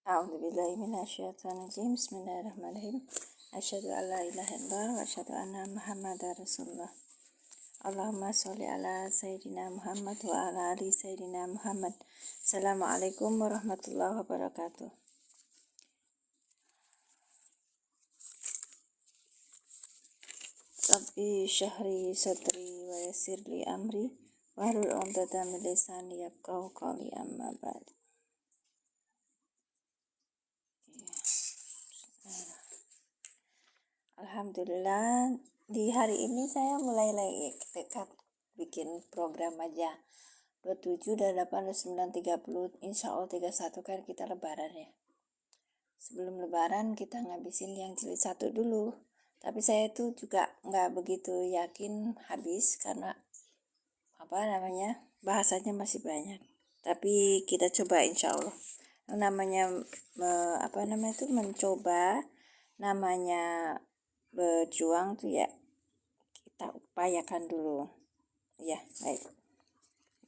A'udzubillahi minasyaitonirrajim. Bismillahirrahmanirrahim. Asyhadu an la ilaha illallah wa asyhadu anna Muhammadar Rasulullah. Allahumma sholli ala sayyidina Muhammad wa ala ali sayyidina Muhammad. Assalamualaikum warahmatullahi wabarakatuh. Rabbi syahri sadri wa yassir li amri wahlul 'uqdatam min lisani yafqahu qawli, amma ba'd. Alhamdulillah, di hari ini saya mulai lagi dekat bikin program aja. 27, 28, 29, 30, insya Allah 31 kan kita lebaran ya. Sebelum lebaran kita ngabisin yang jilid 1 dulu. Tapi saya itu juga nggak begitu yakin habis karena bahasanya masih banyak. Tapi kita coba insya Allah. Mencoba, namanya berjuang tuh ya kita upayakan dulu. Ya, baik.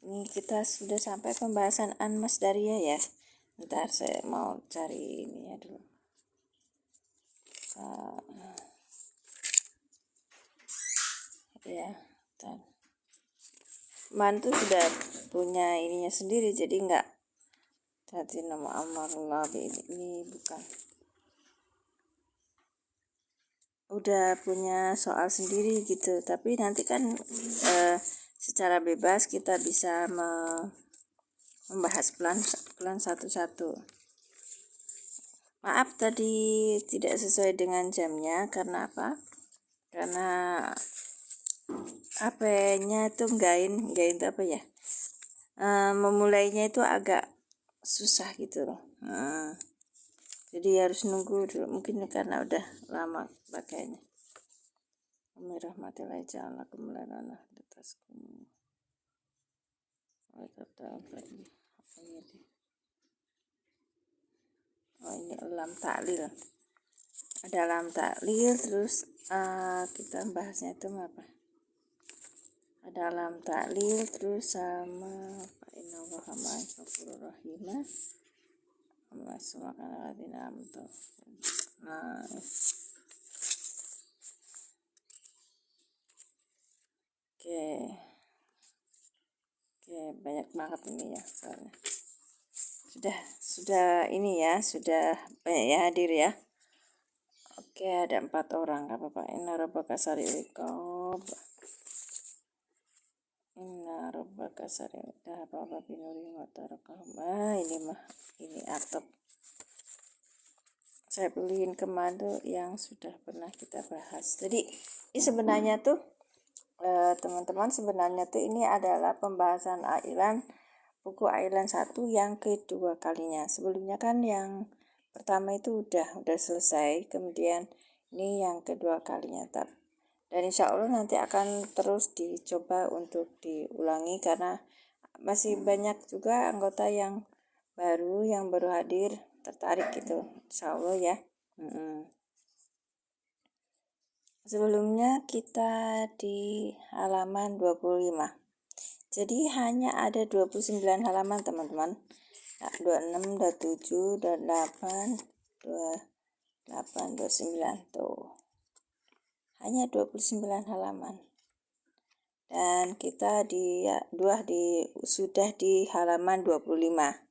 Ini kita sudah sampai pembahasan An-Masdariyah ya. Bentar saya mau cari ini ya dulu. Mantu sudah punya ininya sendiri, jadi enggak tadi nama amarullah ini bukan. Udah punya soal sendiri gitu, tapi nanti kan secara bebas kita bisa membahas pelan satu-satu. Maaf tadi tidak sesuai dengan jamnya, karena apa? Karena HP-nya itu gain itu apa ya? Memulainya itu agak susah gitu loh. Jadi harus nunggu dulu, mungkin karena udah lama pakainya. Rahmatillahi ta'ala kemuliaan ataskum. Ini lam taklil. Ada lam taklil, terus kita bahasnya itu apa? Ada lam taklil, terus sama innallaha ma'al ghafurur rahim. Oke, banyak banget ini ya soalnya. Sudah ini ya, sudah banyak ya hadir ya. Oke, ada 4 orang, gak apa-apa. Inna rabbaka sari'ul iqab. Inna rabbaka sari'ul iqab wa binuri wa tarakahum. Ini atap. Saya beliin kemadu yang sudah pernah kita bahas. Jadi ini sebenarnya tuh teman-teman, sebenarnya tuh ini adalah pembahasan buku Ailan 1 yang kedua kalinya. Sebelumnya kan yang pertama itu udah selesai, kemudian ini yang kedua kalinya. Dan insya Allah nanti akan terus dicoba untuk diulangi karena masih banyak juga anggota yang baru hadir tertarik gitu, insya Allah ya. Sebelumnya kita di halaman 25. Jadi hanya ada 29 halaman teman-teman. 26, 27, 28, 29 tuh. Hanya 29 halaman. Dan kita sudah di halaman 25.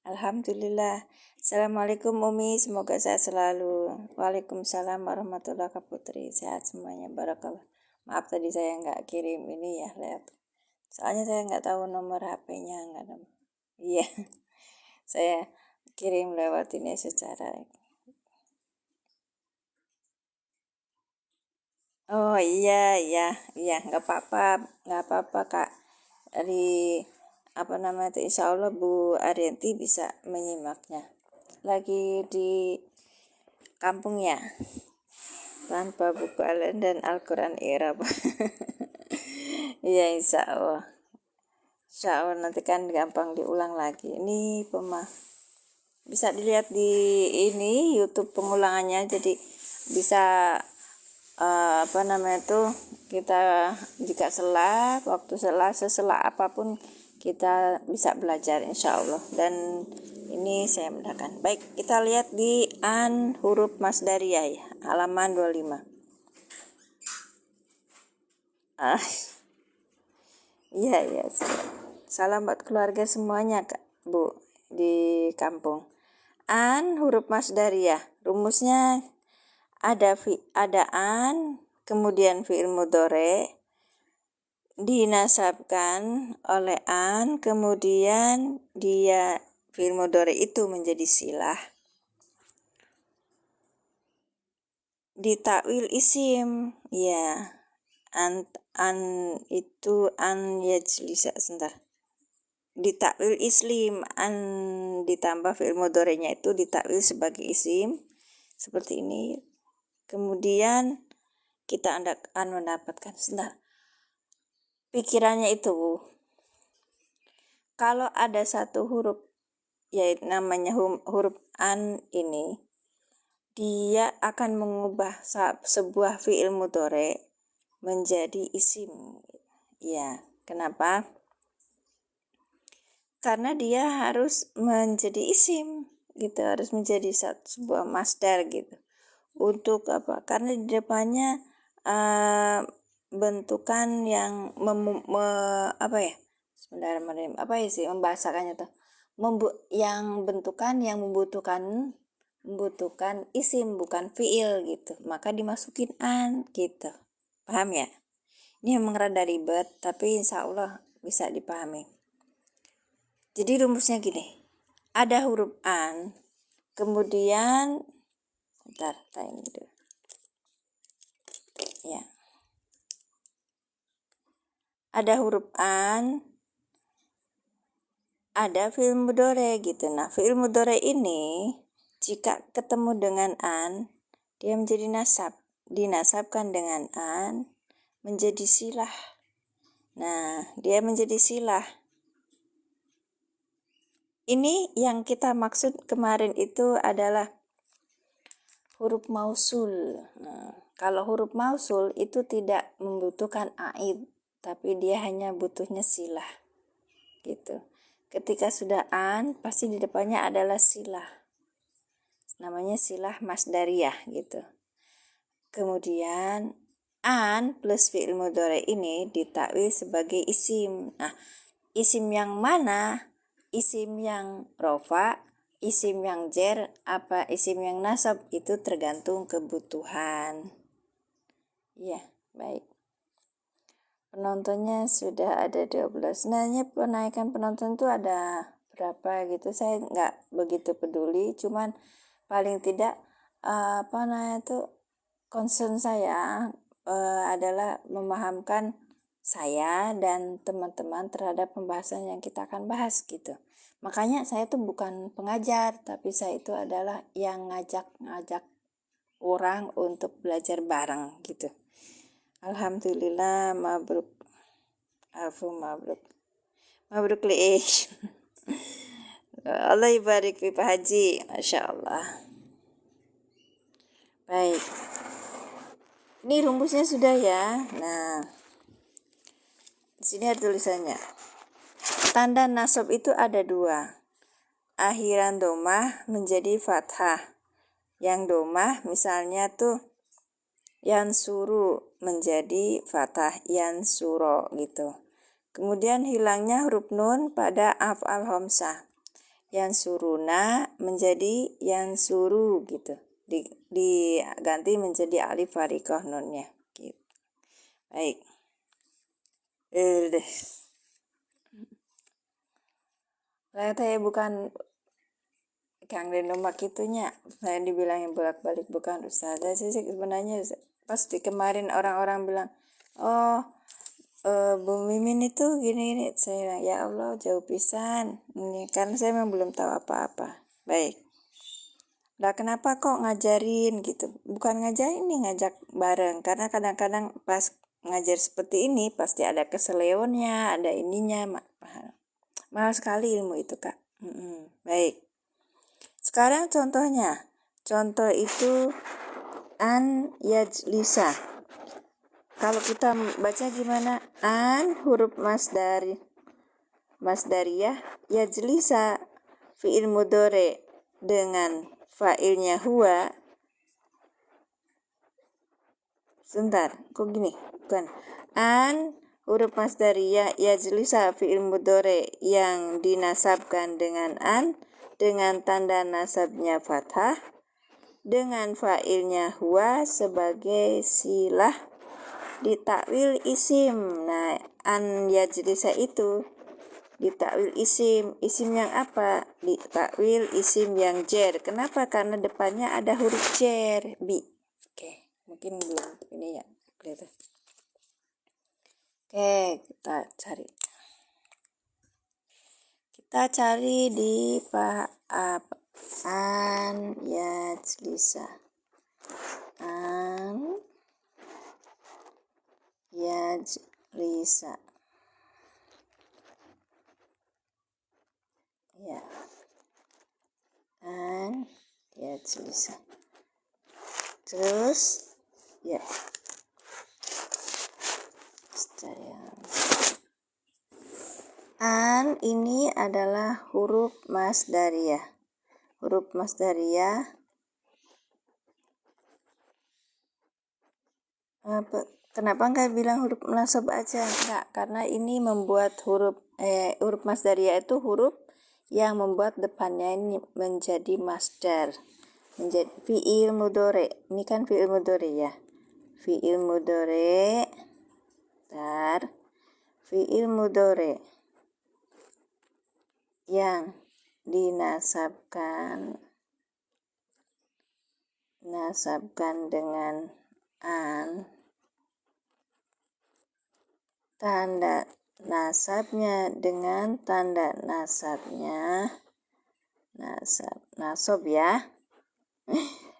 Alhamdulillah. Assalamualaikum Umi, semoga sehat selalu. Waalaikumsalam warahmatullahi wabarakatuh. Sehat semuanya, barakallah. Maaf tadi saya nggak kirim ini ya, lihat. Soalnya saya nggak tahu nomor HP-nya, nggak ada. Iya, saya kirim lewat ini secara. Oh iya, nggak apa-apa Kak. Dari insya Allah Bu Arianti bisa menyimaknya. Lagi di kampung ya, tanpa buku Al-Quran dan Al-Quran Arab. Iya insya Allah nanti kan gampang diulang lagi. Ini bisa dilihat di ini YouTube pengulangannya, jadi bisa kita jika setelah apapun kita bisa belajar insya Allah. Dan ini saya mudahkan. Baik, kita lihat di an huruf masdariyah ya, halaman 25. Iya, salam buat keluarga semuanya Kak, Bu, di kampung. An huruf masdariyah, rumusnya ada an, kemudian fi'il mudhari dinasabkan oleh an, kemudian dia fi'il mudhari itu menjadi silah, ditakwil isim ya. An itu an yajlisa, sebentar, ditakwil islim, an ditambah fi'il mudhari'nya itu ditakwil sebagai isim seperti ini. Kemudian kita akan mendapatkan, sebentar, pikirannya itu kalau ada satu huruf yaitu namanya huruf an ini, dia akan mengubah sebuah fi'il mudhari menjadi isim ya. Kenapa? Karena dia harus menjadi isim gitu, harus menjadi sebuah masdar gitu. Untuk apa? Karena di depannya bentukan yang membahasakannya tuh, yang bentukan yang membutuhkan isim bukan fiil gitu, maka dimasukin an gitu. Paham ya? Ini memang rada ribet, tapi insya Allah bisa dipahami. Jadi rumusnya gini, ada huruf an, kemudian time dulu ya, ada huruf an, ada fi'il mudhari gitu. Nah, fi'il mudhari ini jika ketemu dengan an, dia menjadi nasab, dinasabkan dengan an menjadi silah. Nah, dia menjadi silah. Ini yang kita maksud kemarin itu adalah huruf mausul. Nah, kalau huruf mausul itu tidak membutuhkan aid, tapi dia hanya butuhnya silah gitu. Ketika sudah an, pasti di depannya adalah silah, namanya silah masdariyah gitu. Kemudian an plus fi'il mudhari ini ditakwil sebagai isim. Nah, isim yang mana? Isim yang rofa, isim yang jer, apa isim yang nasab, itu tergantung kebutuhan. Ya, baik. Penontonnya sudah ada 12. Nah, penaikan penonton itu ada berapa gitu, saya nggak begitu peduli, cuman paling tidak concern saya adalah memahamkan saya dan teman-teman terhadap pembahasan yang kita akan bahas gitu. Makanya saya tuh bukan pengajar, tapi saya itu adalah yang ngajak orang untuk belajar bareng gitu. Alhamdulillah, mabruk li Allah ibarik fi Pak Haji, Masya Allah. Baik, ini rumusnya sudah ya. Nah, di sini ada tulisannya. Tanda nasab itu ada dua. Akhiran domah menjadi fathah. Yang domah misalnya tuh yansuru menjadi fathah yansuro gitu. Kemudian hilangnya huruf nun pada af'al khamsah. Yansuruna menjadi yansuru gitu. Diganti menjadi alif farikoh nunnya gitu. Baik. Saya bukan Kang Denomak itunya, saya dibilangin bolak-balik bukan ustazah sih sebenarnya. Pasti kemarin orang-orang bilang, Bu Mimin itu gini, saya bilang, ya Allah jauh pisan ini, karena saya memang belum tahu apa-apa. Baik. Nah, kenapa kok ngajarin gitu? Bukan ngajarin nih, ngajak bareng, karena kadang-kadang pas ngajar seperti ini pasti ada keseleonnya, ada ininya. Mahal sekali ilmu itu, Kak. Baik. Sekarang contohnya. Contoh itu an yajlisa. Kalau kita baca gimana? An huruf masdari. masdariyah yajlisa fi'il mudhari dengan fa'ilnya huwa. Sebentar, kok gini? Bukan. An huruf masdariyah yajlisa fi'il mudhari yang dinasabkan dengan an dengan tanda nasabnya fathah dengan fa'ilnya huwa sebagai silah ditakwil isim. Nah, an yajlisa itu ditakwil isim. Isim yang apa? Ditakwil isim yang jer. Kenapa? Karena depannya ada huruf jer, bi. Oke, mungkin belum ini ya kelihatan. Oke, kita cari di an yajlisa. An yajlisa. Ya. An yajlisa. Terus ya. An ini adalah huruf masdariyah. Huruf masdariyah kenapa enggak bilang huruf nasab aja? Enggak, karena ini membuat huruf masdariyah itu huruf yang membuat depannya ini menjadi masdar, menjadi fi'il mudhari. Ini kan fi'il mudhari ya. Fi'il mudhari. Fi'il mudhari yang dinasabkan dengan an, tanda nasabnya dengan tanda nasabnya nasab ya.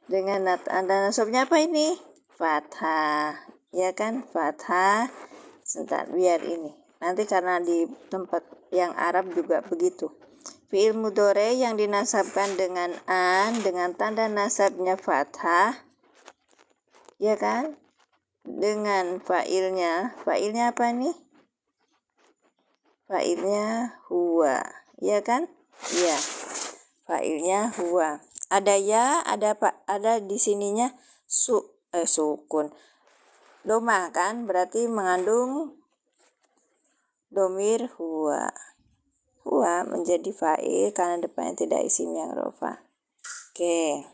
Dengan tanda nasabnya apa ini? Fathah, ya kan? Fathah. Sebentar, biar ini. Nanti karena di tempat yang Arab juga begitu. Fi'il mudhari yang dinasabkan dengan an dengan tanda nasabnya fathah, ya kan? Dengan fa'ilnya apa nih? Fa'ilnya huwa, ya kan? Iya. Fa'ilnya huwa. Ada ya, ada di sininya sukun. Doma kan berarti mengandung domir huwa. Huwa menjadi fa'il karena depannya tidak isim yang rofa. Oke.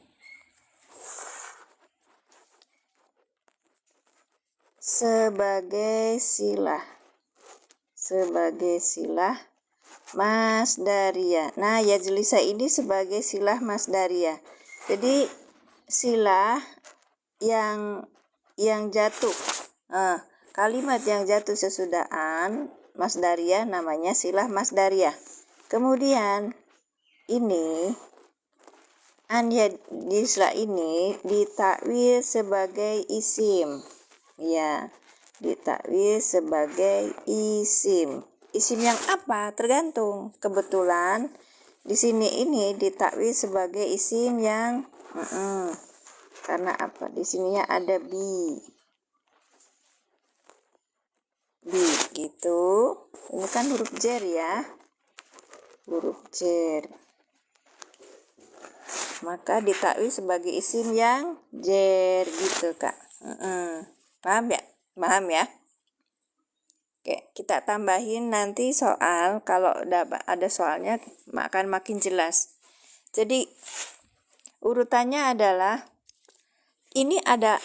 Sebagai silah masdariyah. Nah, yajlisa ini sebagai silah masdariyah. Jadi silah yang jatuh. Kalimat yang jatuh sesudah an masdariyah namanya silah masdariyah. Kemudian ini an yajlisa ini ditakwil sebagai isim. Ya, ditakwil sebagai isim. Isim yang apa? Tergantung. Kebetulan di sini ini ditakwil sebagai isim yang karena apa? Di sininya ada bi gitu. Ini kan huruf jer ya. Huruf jer. Maka ditakwil sebagai isim yang jer gitu, Kak. Paham ya? Paham ya? Oke, kita tambahin nanti soal. Kalau ada soalnya akan makin jelas. Jadi urutannya adalah ini ada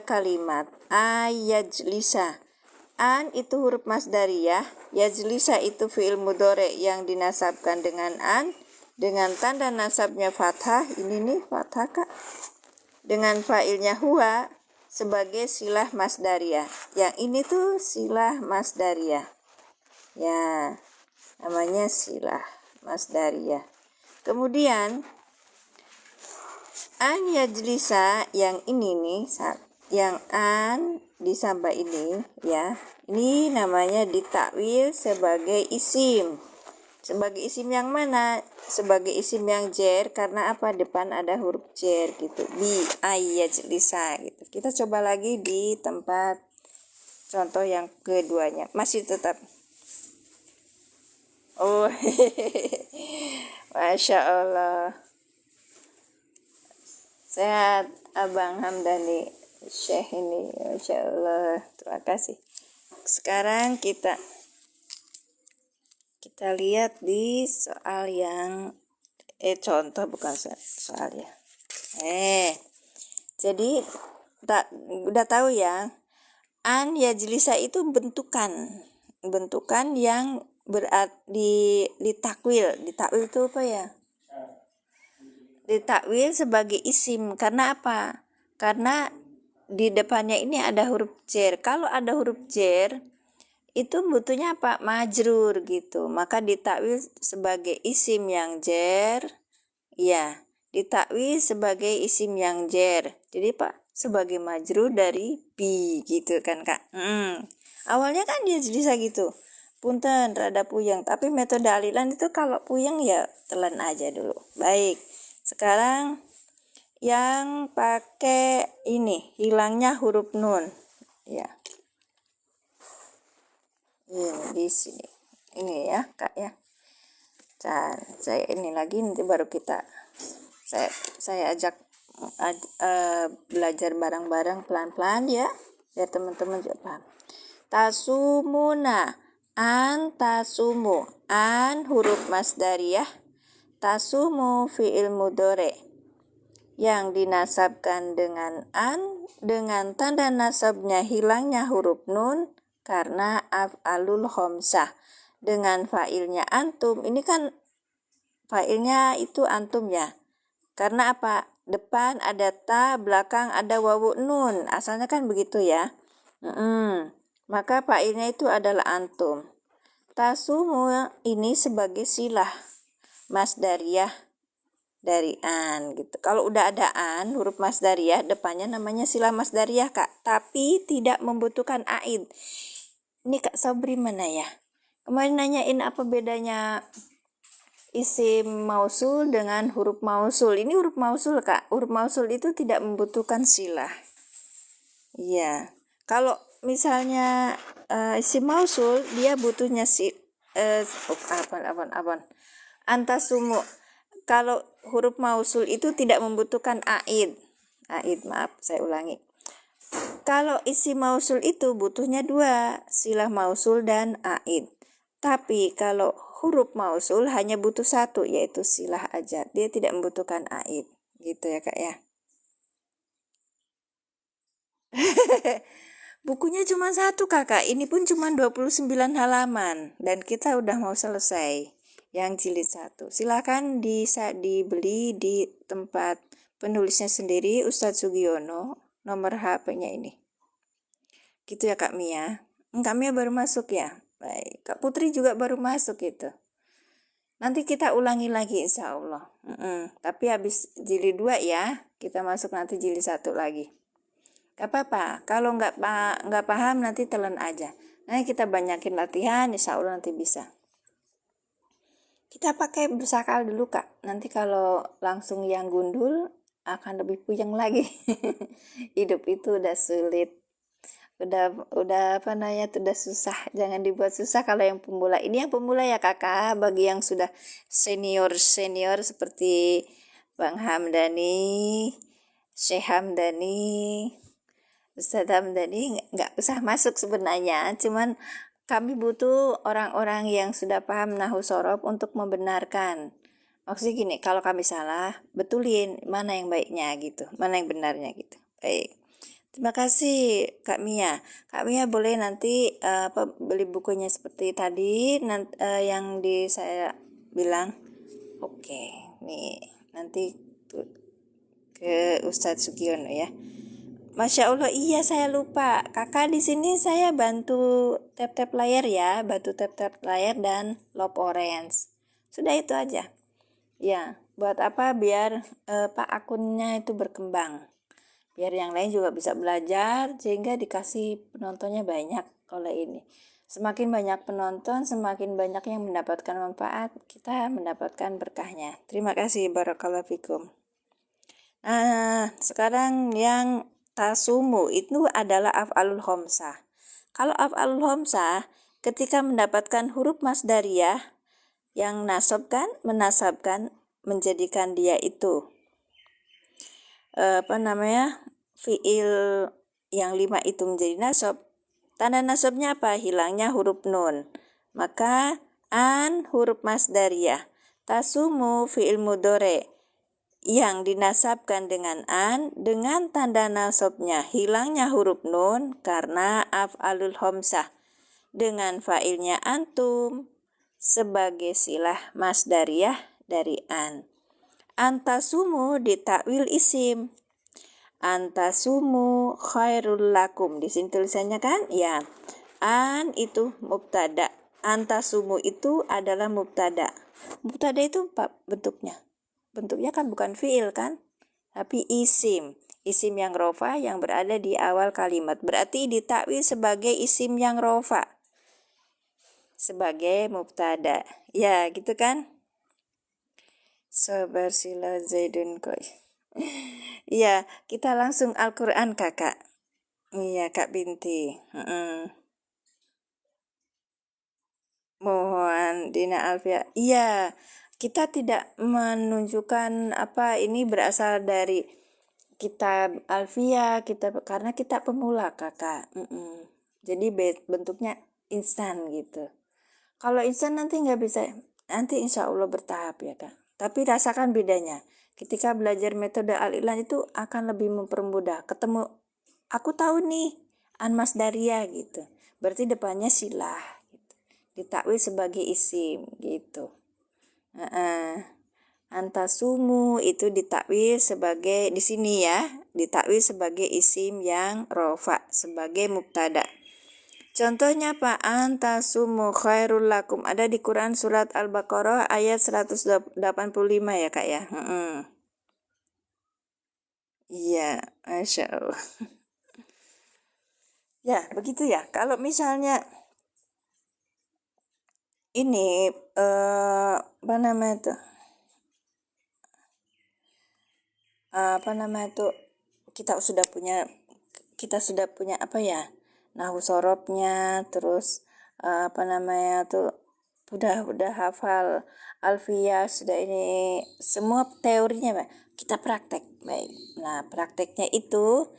kalimat ayajlisa. An itu huruf masdariyah, yajlisa itu fi'il mudhari yang dinasabkan dengan an dengan tanda nasabnya fathah. Ini nih fathah, Kak. Dengan fa'ilnya huwa sebagai silah masdariyah. Yang ini tuh silah masdariyah. Ya, namanya silah masdariyah. Kemudian an yajlisa yang ini nih, yang an disamba ini ya. Ini namanya ditakwil sebagai isim. Sebagai isim yang mana? Sebagai isim yang jer karena apa? Depan ada huruf jer gitu. Bi ayajlisa gitu. Kita coba lagi di tempat contoh yang keduanya. Masih tetap Oh, Masya Allah. Sehat Abang Hamdani Syekh ini, Masya Allah. Terima kasih. Sekarang kita lihat di soal yang contoh, bukan soal ya. Jadi udah tahu ya, an yajlisa itu bentukan yang berarti ditakwil itu apa ya? Ditakwil sebagai isim. Karena apa? Karena di depannya ini ada huruf jar. Kalau ada huruf jar itu butuhnya apa? Majrur gitu. Maka ditakwil sebagai isim yang jar. Ya, ditakwil sebagai isim yang jar. Jadi Pak, sebagai majrur dari bi gitu kan Kak. Awalnya kan dia bisa gitu. Punten rada puyeng, tapi metode alilan itu kalau puyeng ya telan aja dulu. Baik. Sekarang yang pakai ini, hilangnya huruf nun. Ya. Ini di sini. Ini ya, Kak ya. Dan saya ini lagi nanti baru kita saya ajak belajar bareng-bareng pelan-pelan ya, biar teman-teman juga paham. Tasumuna, an tasumu, an huruf masdariyah, tasumu fi'il mudhari yang dinasabkan dengan an, dengan tanda nasabnya hilangnya huruf nun karena af'alul khamsah, dengan fa'ilnya antum. Ini kan fa'ilnya itu antum ya, karena apa? Depan ada ta, belakang ada wawu nun, asalnya kan begitu ya. Maka fa'ilnya itu adalah antum. Tasumu ini sebagai silah masdariyah dari an gitu. Kalau udah ada an, huruf masdariyah, depannya namanya silah masdariyah Kak, tapi tidak membutuhkan aid. Ini Kak Sabri mana ya? Kemarin nanyain apa bedanya isim mausul dengan huruf mausul. Ini huruf mausul Kak. Huruf mausul itu tidak membutuhkan silah. Iya. Kalau misalnya isim mausul dia butuhnya antasumu. Kalau huruf mausul itu tidak membutuhkan aid. Maaf, saya ulangi. Kalau isim mausul itu butuhnya dua, silah mausul dan aid. Tapi kalau huruf mausul hanya butuh satu, yaitu silah aja. Dia tidak membutuhkan aid. Gitu ya Kak ya. Bukunya cuma satu Kakak. Ini pun cuma 29 halaman. Dan kita udah mau selesai. Yang jilid 1. Silakan bisa dibeli di tempat penulisnya sendiri, Ustadz Sugiono. Nomor HP-nya ini. Gitu ya Kak Mia. Kak Mia baru masuk ya. Baik, Kak Putri juga baru masuk gitu. Nanti kita ulangi lagi insya Allah. Tapi habis jilid 2 ya, kita masuk nanti jilid 1 lagi. Gak apa-apa, kalau nggak paham nanti telan aja. Nah kita banyakin latihan, insya Allah nanti bisa. Kita pakai bersakal dulu Kak. Nanti kalau langsung yang gundul akan lebih puyeng lagi. Hidup itu udah sulit. Udah apa namanya, udah susah, jangan dibuat susah kalau yang pemula. Ini yang pemula ya Kakak. Bagi yang sudah senior seperti Bang Hamdani, Syekh Hamdani, Ustadz Hamdani, nggak usah masuk sebenarnya, cuman kami butuh orang-orang yang sudah paham nahwu sorof untuk membenarkan. Maksudnya gini, kalau kami salah, betulin mana yang baiknya gitu, mana yang benarnya gitu. Baik. Terima kasih Kak Mia. Kak Mia boleh nanti beli bukunya seperti tadi yang saya bilang. Oke, nih nanti ke Ustadz Sugiono ya. Masya Allah, iya saya lupa. Kakak di sini saya bantu tap-tap layar ya, bantu tap-tap layar dan love orange. Sudah itu aja. Ya, buat apa? Biar Pak akunnya itu berkembang. Biar yang lain juga bisa belajar sehingga dikasih penontonnya banyak. Kalau ini semakin banyak penonton, semakin banyak yang mendapatkan manfaat, kita mendapatkan berkahnya. Terima kasih, barakallahu fikum. Nah, sekarang yang tasumu itu adalah af'alul khamsah. Kalau af'alul khamsah ketika mendapatkan huruf masdariyah Yang nasab kan menasabkan, menjadikan dia itu fiil yang 5 itu menjadi nasab. Tanda nasabnya apa? Hilangnya huruf nun. Maka an huruf masdariyah. Tasumu fiil mudhari yang dinasabkan dengan an dengan tanda nasabnya hilangnya huruf nun karena af'alul khamsah dengan fa'ilnya antum sebagai silah masdariyah dari an. Antasumu ditakwil isim. Antasumu khairul lakum. Di sini tulisannya kan? Ya. An itu mubtada. Antasumu itu adalah mubtada. Mubtada itu apa bentuknya? Bentuknya kan bukan fiil kan? Tapi isim. Isim yang rofa yang berada di awal kalimat. Berarti ditakwil sebagai isim yang rofa. Sebagai mubtada. Ya gitu kan? Sabar sila Zaidun koi. Iya, kita langsung Al-Quran kakak. Iya Kak Binti. Mohon Dina Alfia. Iya, kita tidak menunjukkan apa ini berasal dari kitab Alfia, karena kita pemula kakak. Jadi bentuknya instan gitu. Kalau instan nanti nggak bisa, nanti insya Allah bertahap ya kak. Tapi rasakan bedanya. Ketika belajar metode al-i'lan itu akan lebih mempermudah. Ketemu, aku tahu nih, Anmas Daria gitu. Berarti depannya silah. Gitu. Ditakwil sebagai isim gitu. Antasumu itu ditakwil sebagai, di sini ya, ditakwil sebagai isim yang rofa, sebagai mubtada. Contohnya apa? Antasumu khairul lakum. Ada di Quran surat Al-Baqarah ayat 185 ya kak ya. Iya, Masya Allah. Ya, begitu ya. Kalau misalnya ini apa namanya itu kita sudah punya apa ya, nahwu sorobnya, terus udah hafal alfiyah, sudah ini semua teorinya Pak. Kita praktek baik. Nah prakteknya itu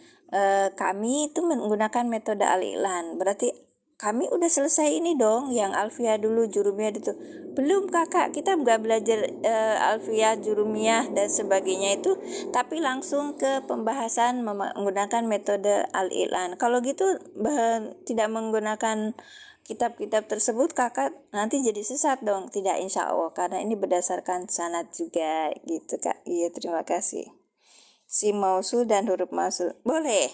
kami itu menggunakan metode al-i'lan. Berarti kami udah selesai ini dong yang alfiyah dulu, jurumiyah itu. Belum kakak, kita nggak belajar alfiyah, jurumiyah dan sebagainya itu, tapi langsung ke pembahasan menggunakan metode al-i'lan. Kalau gitu tidak menggunakan kitab-kitab tersebut, kakak nanti jadi sesat dong. Tidak, insya Allah, karena ini berdasarkan sanad juga gitu kak. Iya, terima kasih. Si mausul dan huruf mausul boleh.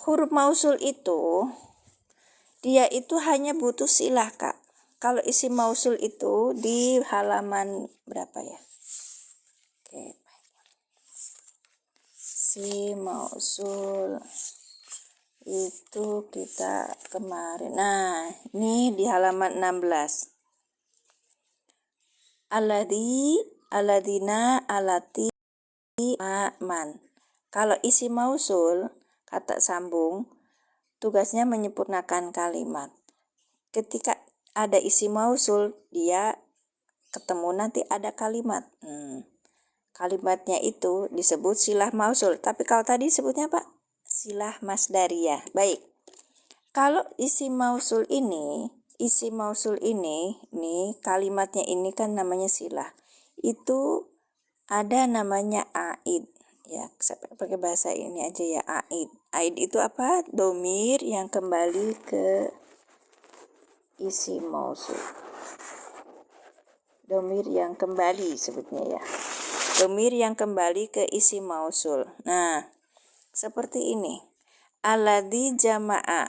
Huruf mausul itu dia itu hanya butuh silah kak. Kalau isim mausul itu di halaman berapa ya? Oke. Si mausul itu kita kemarin. Nah, ini di halaman 16. Aladina, alati, man. Kalau isim mausul, kata sambung, tugasnya menyempurnakan kalimat. Ketika ada isim mausul, dia ketemu nanti ada kalimat. Kalimatnya itu disebut silah mausul. Tapi kalau tadi sebutnya apa? Silah masdariyah. Baik. Kalau isim mausul ini kalimatnya ini kan namanya silah. Itu ada namanya aid. Ya, saya pakai bahasa ini aja ya, aid. Aid itu apa? Domir yang kembali ke isim mausul. Domir yang kembali sebutnya ya. Domir yang kembali ke isim mausul. Nah, seperti ini. Alladzi jama'a.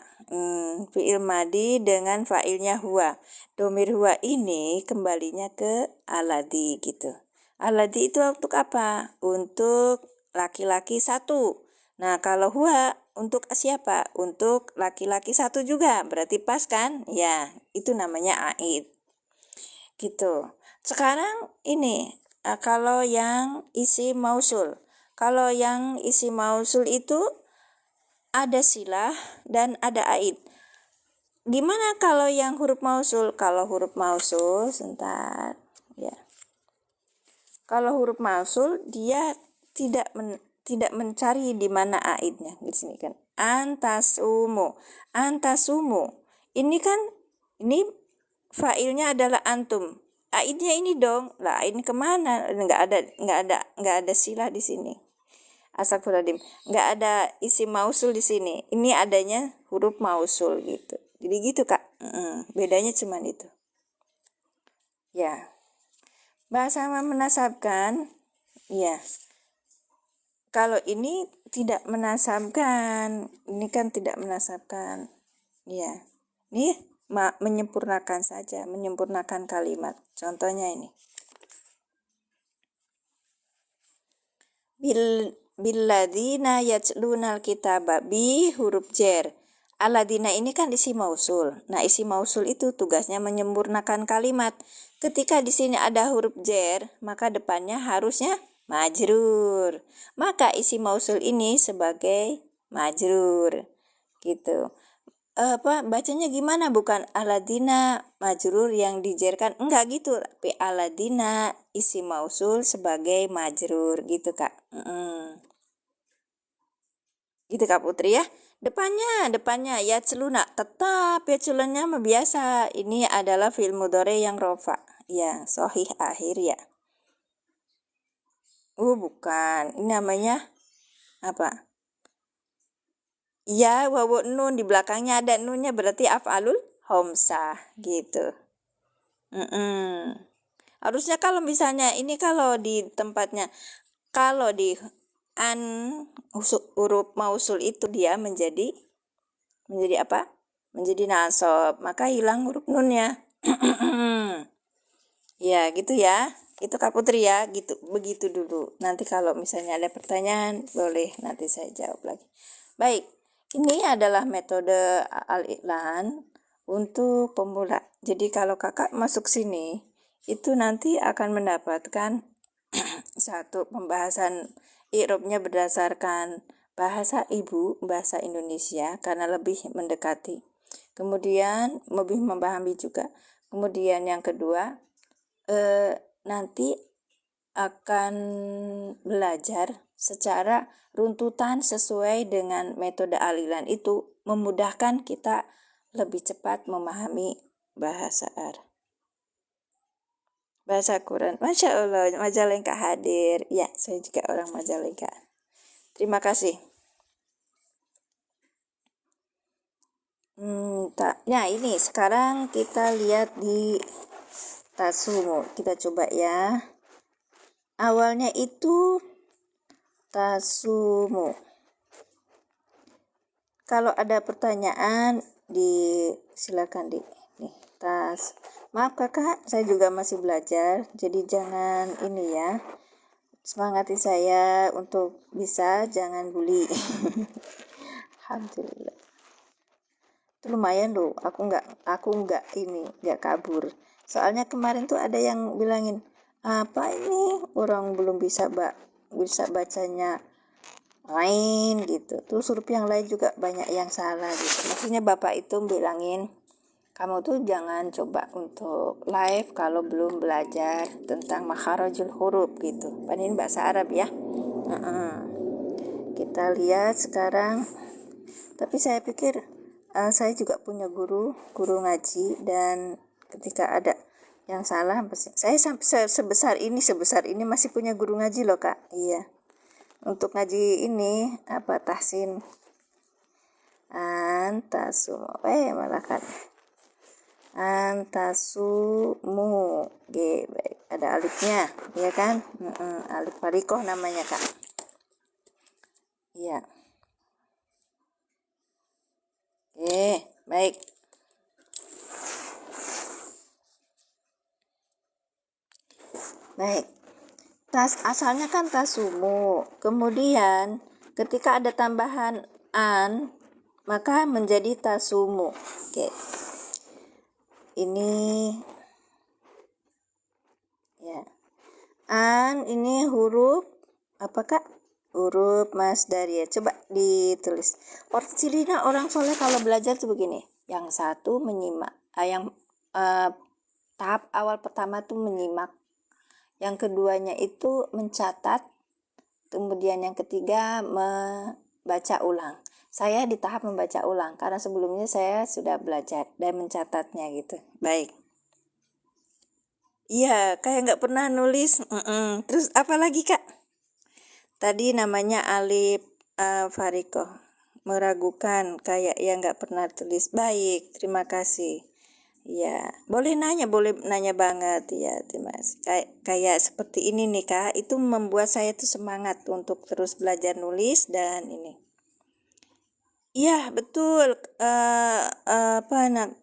Fi'il madi dengan fa'ilnya huwa. Domir huwa ini kembalinya ke alladzi gitu. Alladzi itu untuk apa? Untuk laki-laki satu. Nah, kalau huwa untuk siapa? Untuk laki-laki satu juga. Berarti pas kan? Ya, itu namanya aid. Gitu. Sekarang ini kalau yang isim mausul. Kalau yang isim mausul itu ada silah dan ada aid. Gimana kalau yang huruf mausul? Kalau huruf mausul, sebentar ya. Kalau huruf mausul dia tidak mencari di mana aidnya. Di sini kan antasumu. Antasumu. Ini kan ini failnya adalah antum. Aidnya ini dong. Lah, ini kemana? Nggak ada silah di sini. Astagfirullahaladzim. Nggak ada isim mausul di sini. Ini adanya huruf mausul gitu. Jadi gitu Kak. Bedanya cuma itu. Ya. Bahasa menasabkan. Ya. Kalau ini tidak menasabkan. Ini kan tidak menasabkan. Ya. Ini menyempurnakan saja. Menyempurnakan kalimat. Contohnya ini. Billadzina yajlunal kitaba bi huruf jer. Aladina ini kan isi mausul. Nah, isi mausul itu tugasnya menyempurnakan kalimat. Ketika di sini ada huruf jer, maka depannya harusnya majrur. Maka isi mausul ini sebagai majrur. Gitu. Bacanya gimana? Bukan aladina majrur yang dijerkan. Enggak gitu. Tapi aladina isi mausul sebagai majrur. Gitu, Kak. Gitu Kak Putri ya. Depannya ya celuna, tetap ya celunnya biasa. Ini adalah fi'il mudhari yang rofa. Ya, sahih akhir ya. Bukan. Ini namanya apa? Ya, wawu nun di belakangnya ada nunnya berarti af'alul homsah gitu. Harusnya kalau misalnya ini kalau di tempatnya kalau di huruf mausul itu dia menjadi apa? Menjadi nasab, maka hilang huruf nunnya. Ya, gitu ya. Itu Kak Putri ya, gitu. Begitu dulu. Nanti kalau misalnya ada pertanyaan, boleh nanti saya jawab lagi. Baik, ini adalah metode al-i'lan untuk pemula. Jadi kalau Kakak masuk sini, itu nanti akan mendapatkan satu pembahasan i'rabnya berdasarkan bahasa ibu, bahasa Indonesia, karena lebih mendekati. Kemudian lebih memahami juga. Kemudian yang kedua, nanti akan belajar secara runtutan sesuai dengan metode al-i'lan itu, memudahkan kita lebih cepat memahami bahasa Arab. Bahasa Quran. Masya Allah, Majalengka hadir. Ya, saya juga orang Majalengka. Terima kasih. Nah, ini sekarang kita lihat di tasumu. Kita coba ya. Awalnya itu tasumu. Kalau ada pertanyaan, silakan nih, maaf Kakak, saya juga masih belajar, jadi jangan ini ya, semangati saya untuk bisa, jangan bully. Alhamdulillah. Itu lumayan loh, aku nggak kabur. Soalnya kemarin tuh ada yang bilangin, apa ini orang belum bisa bacanya lain gitu. Terus huruf yang lain juga banyak yang salah gitu. Maksudnya Bapak itu bilangin, kamu tuh jangan coba untuk live kalau belum belajar tentang makharajul huruf gitu. Ini bahasa Arab ya. Kita lihat sekarang. Tapi saya pikir saya juga punya guru ngaji, dan ketika ada yang salah, saya sampai sebesar ini masih punya guru ngaji loh Kak. Iya. Untuk ngaji ini tahsin antasumu malah kan antasumu baik, ada alifnya ya kan, alif farikoh namanya Kak. Iya. Baik. Asalnya kan tasumu, kemudian ketika ada tambahan an maka menjadi tasumu. Ini ya. An ini huruf apa Kak? Huruf masdar ya. Coba ditulis. Cirinya orang soleh kalau belajar tuh begini. Yang satu menyimak, tahap awal pertama tuh menyimak, yang keduanya itu mencatat, kemudian yang ketiga membaca ulang. Saya di tahap membaca ulang karena sebelumnya saya sudah belajar dan mencatatnya gitu. Baik. Iya, kayak nggak pernah nulis. Terus apa lagi, Kak? Tadi namanya Alif Fariko. Meragukan, kayak yang nggak pernah tulis. Baik, terima kasih. Ya, boleh nanya banget ya, terima kasih. Kayak seperti ini nih, Kak. Itu membuat saya tuh semangat untuk terus belajar nulis dan ini. Iya, betul.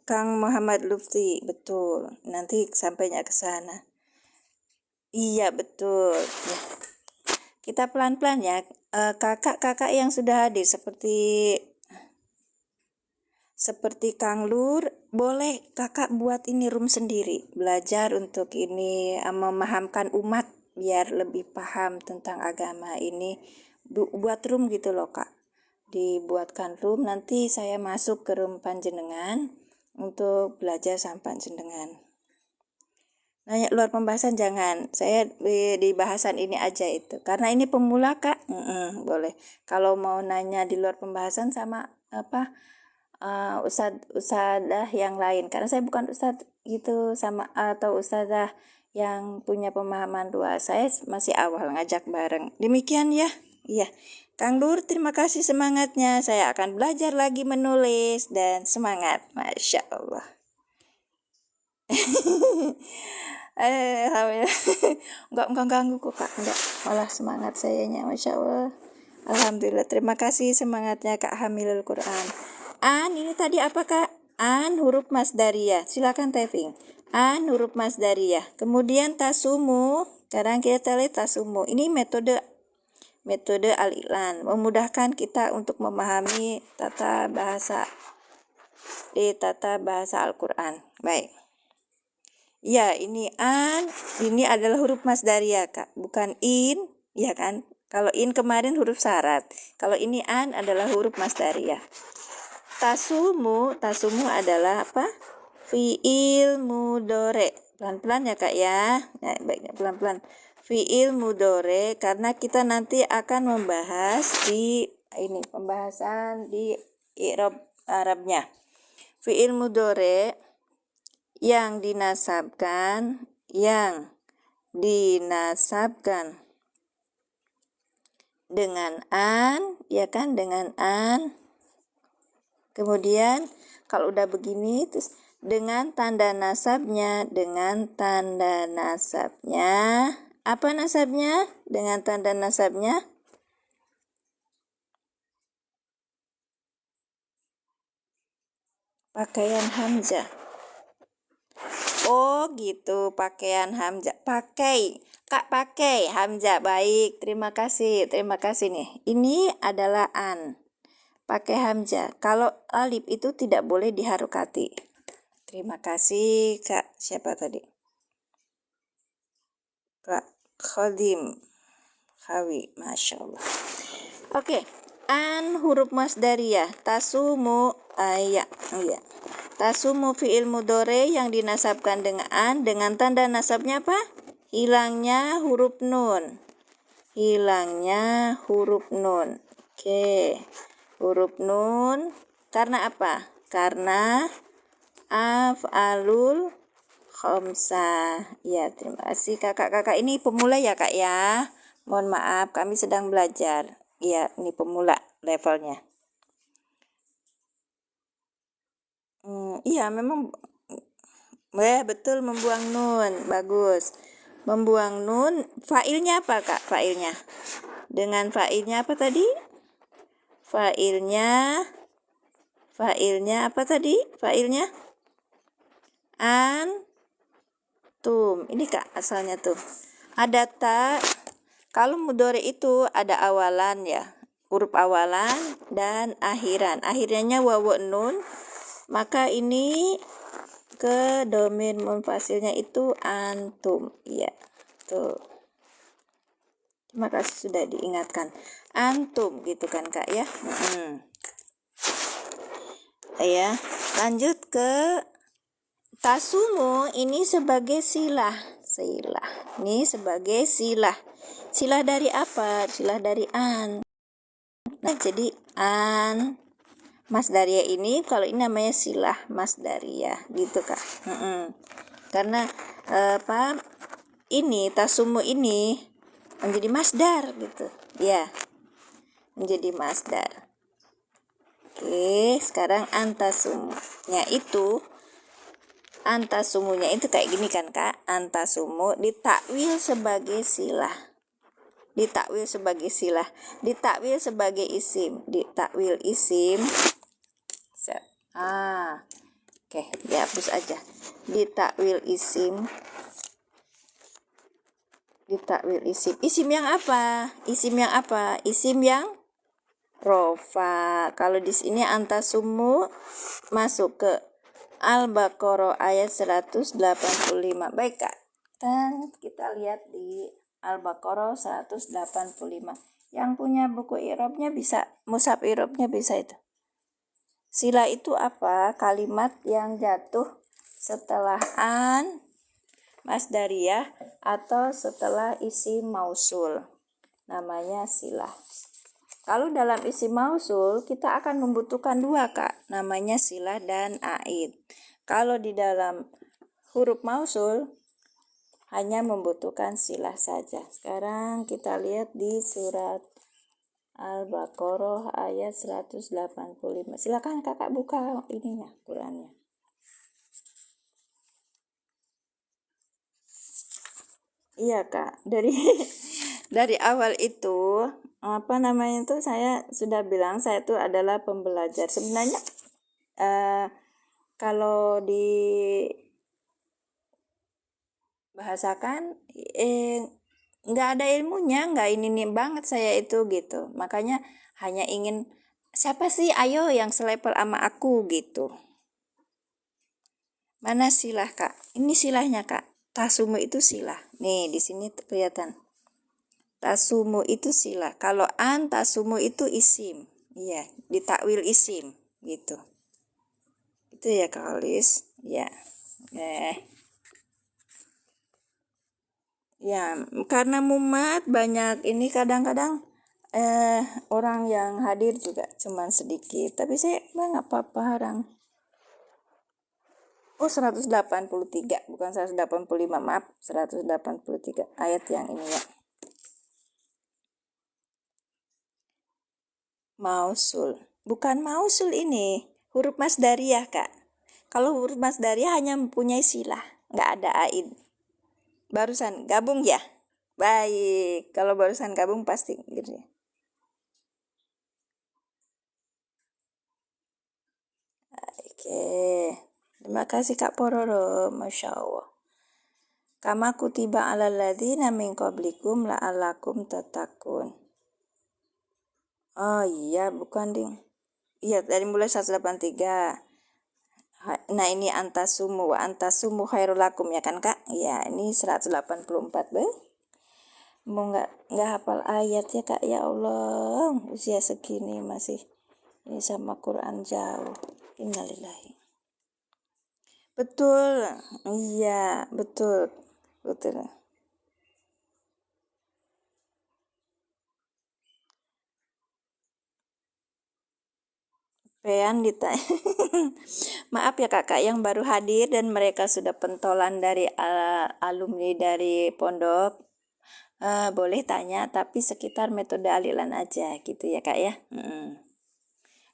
Kang Muhammad Lutfi, betul. Nanti sampainya ke sana. Iya, betul. Ya. Kita pelan-pelan ya. Kakak-kakak yang sudah hadir seperti Kang Lur, boleh kakak buat ini room sendiri. Belajar untuk ini memahamkan umat biar lebih paham tentang agama ini. Buat room gitu loh, Kak. Dibuatkan room, nanti saya masuk ke room panjenengan untuk belajar sama panjenengan. Nanya luar pembahasan jangan, saya di bahasan ini aja itu, karena ini pemula, Kak. Boleh. Kalau mau nanya di luar pembahasan sama ustadzah yang lain, karena saya bukan ustadz gitu sama atau ustadzah yang punya pemahaman luas, saya masih awal ngajak bareng. Demikian ya. Iya. Kang Dur, terima kasih semangatnya. Saya akan belajar lagi menulis dan semangat. Masya Allah. Enggak ganggu kok, Kak. Enggak, malah semangat sayanya. Masya Allah. Alhamdulillah. Terima kasih semangatnya Kak Hamilul Quran. Ini tadi apa, Kak? Huruf masdariyah. Silakan typing. Huruf masdariyah. Kemudian tasumu. Sekarang kita lihat tasumu. Ini metode al-i'lan, memudahkan kita untuk memahami tata bahasa Al-Quran. Baik. Ya, ini adalah huruf masdariyah, Kak, bukan in, ya kan? Kalau in kemarin huruf syarat. Kalau ini adalah huruf masdariyah. Tasumu adalah apa? Fi'il mudhari. Pelan-pelan ya, Kak ya. Nah, baiknya pelan-pelan. Fi'il mudhari, karena kita nanti akan membahas pembahasan di i'rab Arabnya. Fi'il mudhari yang dinasabkan dengan ya kan, dengan kemudian kalau udah begini terus dengan tanda nasabnya, apa nasabnya? Dengan tanda nasabnya pakaian hamzah. Oh gitu, pakaian hamzah. Kak pakai hamzah. Baik, terima kasih nih. Ini adalah pakai hamzah. Kalau alif itu tidak boleh diharokati. Terima kasih, Kak. Siapa tadi? Kak Khadim Hawi, Masya Allah. Oke, huruf masdariyah. Tasumu Tasumu fi'il mudhari yang dinasabkan dengan tanda nasabnya apa? Hilangnya huruf nun. Oke. Huruf nun karena apa? Karena af'alul khamsah. Ya, terima kasih kakak-kakak. Ini pemula ya, Kak ya. Mohon maaf, kami sedang belajar. Ya, ini pemula levelnya. Iya, memang betul, membuang nun. Bagus. Membuang nun, fa'ilnya apa, Kak? Fa'ilnya. Dengan fa'ilnya apa tadi? Fa'ilnya apa tadi? Fa'ilnya antum. Ini, Kak, asalnya tuh. Ada ta. Kalau mudhari itu ada awalan ya. Huruf awalan dan akhiran. Akhirnya wawu nun. Maka ini ke domir munfasilnya itu antum. Iya, tuh. Terima kasih sudah diingatkan. Antum gitu kan, Kak ya. ya. Lanjut ke tasumu, ini sebagai silah. Ini sebagai silah. Silah dari apa? Silah dari an. Nah, jadi an masdariyah ini, kalau ini namanya silah masdariyah gitu Kak. Karena ini tasumu ini menjadi masdar gitu. Ya. Menjadi masdar. Oke, sekarang antasumunya itu kayak gini kan Kak. Antasumu ditakwil sebagai silah. Ditakwil sebagai isim. Ditakwil isim. Oke, dihapus aja. Ditakwil isim. Isim yang apa? Isim yang rofa. Kalau di sini antasumu masuk ke Al-Baqarah ayat 185. Baik Kak. Dan kita lihat di Al-Baqarah 185. Yang punya buku i'rabnya bisa, mushaf i'rabnya bisa itu. Sila itu apa? Kalimat yang jatuh setelah an masdariyah atau setelah isim mausul. Namanya silah. Kalau dalam isim mausul kita akan membutuhkan dua Kak, namanya silah dan aid. Kalau di dalam huruf mausul hanya membutuhkan silah saja. Sekarang kita lihat di surat Al-Baqarah ayat 185. Silakan Kakak buka ininya, Qurannya. Iya Kak, dari awal itu saya sudah bilang saya itu adalah pembelajar. Sebenarnya kalau dibahasakan nggak ada ilmunya, nggak ini banget saya itu gitu. Makanya hanya ingin siapa sih ayo yang selevel sama aku gitu. Mana silah Kak? Ini silahnya Kak. Tasumu itu silah. Nih di sini kelihatan. Tasumu itu silah. Kalau tasumu itu isim. Iya, ditakwil isim gitu. Itu ya Kak Alis. Ya. Ya, karena mumat banyak ini kadang-kadang orang yang hadir juga cuman sedikit. Tapi saya nggak apa-apa harang. 183, bukan 185, maaf, 183 ayat yang ini ya. Mausul. Bukan mausul ini, huruf masdariyah, Kak. Kalau huruf masdariyah hanya mempunyai silah, nggak ada aid. Barusan gabung ya? Baik, kalau barusan gabung pasti gitu ya. Oke. Terima kasih Kak Pororo, Masya Allah. Kama kutiba alal ladzina min qablikum la'allakum tattaqun. Oh iya, bukan ding. Iya, dari mulai 183. Nah, ini antasumu wa antasumu khairul lakum ya kan Kak? Iya, ini 184, Be. Mau nggak hafal ayat ya Kak, ya Allah. Usia segini masih ini sama Quran jauh. Innalillahi. Betul, iya, betul. Pean ditanya. Maaf ya kakak yang baru hadir dan mereka sudah pentolan dari alumni dari pondok. Boleh tanya tapi sekitar metode alilan aja gitu ya kak ya.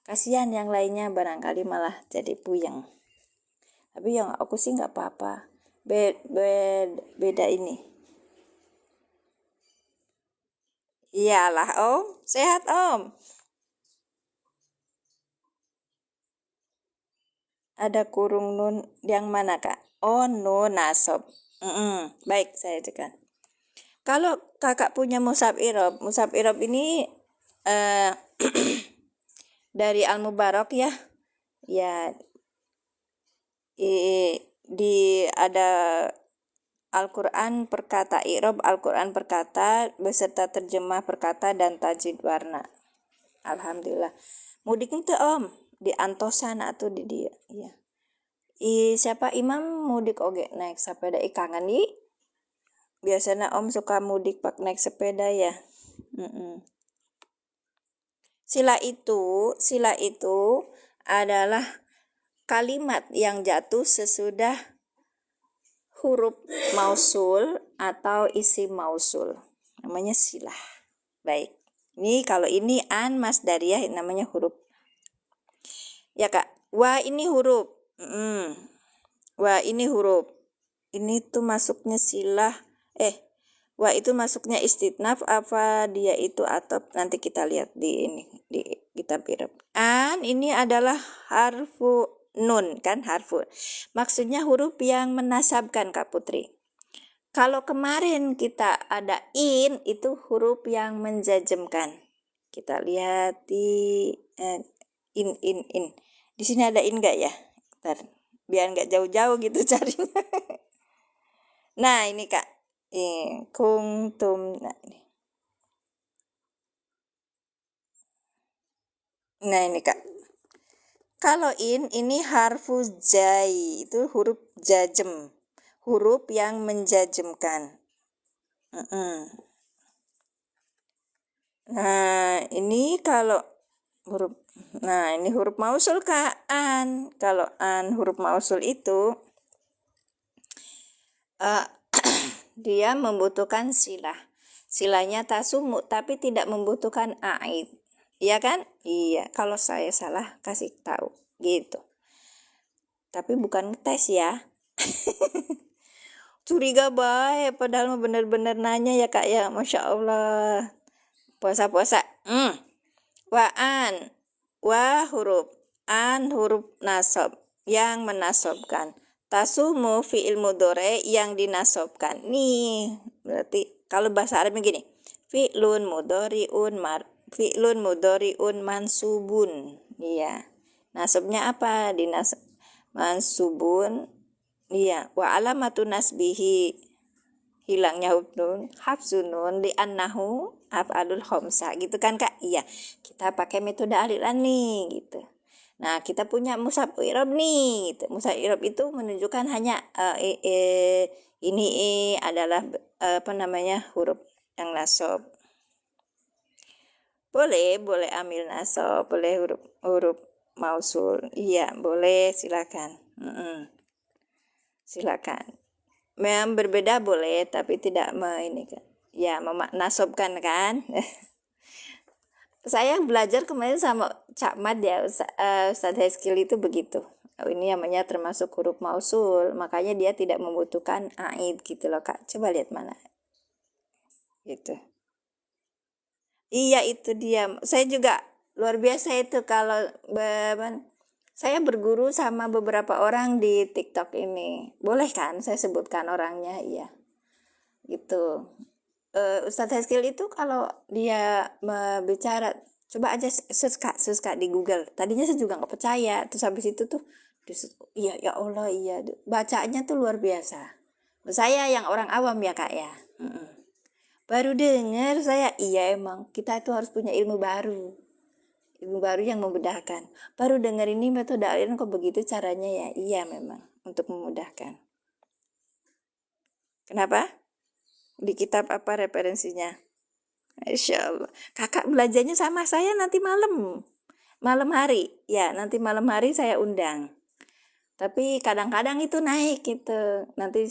Kasihan yang lainnya barangkali malah jadi puyeng. Tapi yang aku sih nggak apa-apa. Beda ini. Iyalah Om, sehat Om. Ada kurung nun yang mana kak? Oh nun nasob. Baik saya tekan. Kalau kakak punya mushaf i'rab ini dari Al-Mubarak ya. Ya ada Al-Quran perkata i'rab, Al-Quran perkata beserta terjemah perkata dan tajwid warna. Alhamdulillah. Mudik itu Om. di Antosan atau di dia ya. Siapa Imam mudik oge naik sepeda kangen nih. Biasanya Om suka mudik pak naik sepeda ya. Sila itu adalah kalimat yang jatuh sesudah huruf mausul atau isim mausul. Namanya silah. Baik. Ini kalau ini an masdariyah namanya huruf. Ya Kak. Wa ini huruf. Wa ini huruf. Ini tuh masuknya silah. Wa itu masuknya istitnaf apa dia itu atop, nanti kita lihat di ini di kitab Irab. An ini adalah harfu nun kan, harfu. Maksudnya huruf yang menasabkan Kak Putri. Kalau kemarin kita ada in, itu huruf yang menjajemkan. Kita lihat di in. Di sini ada in enggak ya? Bentar, biar enggak jauh-jauh gitu carinya. Nah, ini Kak. Kuntum. Nah, ini Kak. Kalau ini harfu jai, itu huruf jajem. Huruf yang menjajemkan. Nah, ini kalau huruf, nah ini huruf mausul Kak, an. Kalau an huruf mausul itu dia membutuhkan silah. Silahnya tasumu tapi tidak membutuhkan aid. Iya kan? Iya. Kalau saya salah kasih tahu gitu. Tapi bukan tes ya. Curiga baik padahal mah bener-bener nanya ya Kak ya. Masya Allah. Puasa-puasa. Wa an. Wa huruf. An huruf nasab yang menasobkan. Tasumu fi'il mudhari yang dinasobkan. Nih, berarti kalau bahasa Arabnya gini. Fi'lun mudhari'un mansubun. Iya. Nasabnya apa? Mansubun. Iya, wa alamatu nasbihi hilangnya huruf hafsunun li annahu af'alul khamsa gitu kan Kak? Iya. Kita pakai metode alilan nih gitu. Nah, kita punya musab i'rab nih. Gitu. Musab i'rab itu menunjukkan hanya ini adalah huruf yang nasab. Boleh ambil nasab, boleh huruf mausul. Iya, boleh, silakan. Silakan. Memang berbeda boleh, tapi tidak ini kan. Ya, menasobkan kan. Saya belajar kemarin sama Cak Mad ya, Ustadz Heskil itu begitu. Ini namanya termasuk huruf mausul, makanya dia tidak membutuhkan aid gitu loh Kak. Coba lihat mana. Gitu. Iya itu dia. Saya juga luar biasa itu kalau saya berguru sama beberapa orang di TikTok ini. Boleh kan saya sebutkan orangnya? Iya. Gitu. Ustadz Heskil itu kalau dia bicara, coba aja search di Google. Tadinya saya juga nggak percaya, terus habis itu tuh iya ya Allah iya, bacanya tuh luar biasa. Saya yang orang awam ya Kak ya. Baru dengar saya, iya emang kita itu harus punya ilmu baru yang memudahkan. Baru dengar ini metode aliran kok begitu caranya ya. Iya memang untuk memudahkan. Kenapa? Di kitab apa referensinya? Insya Allah. Kakak belajarnya sama saya nanti malam hari. Ya, nanti malam hari saya undang. Tapi kadang-kadang itu naik gitu. Nanti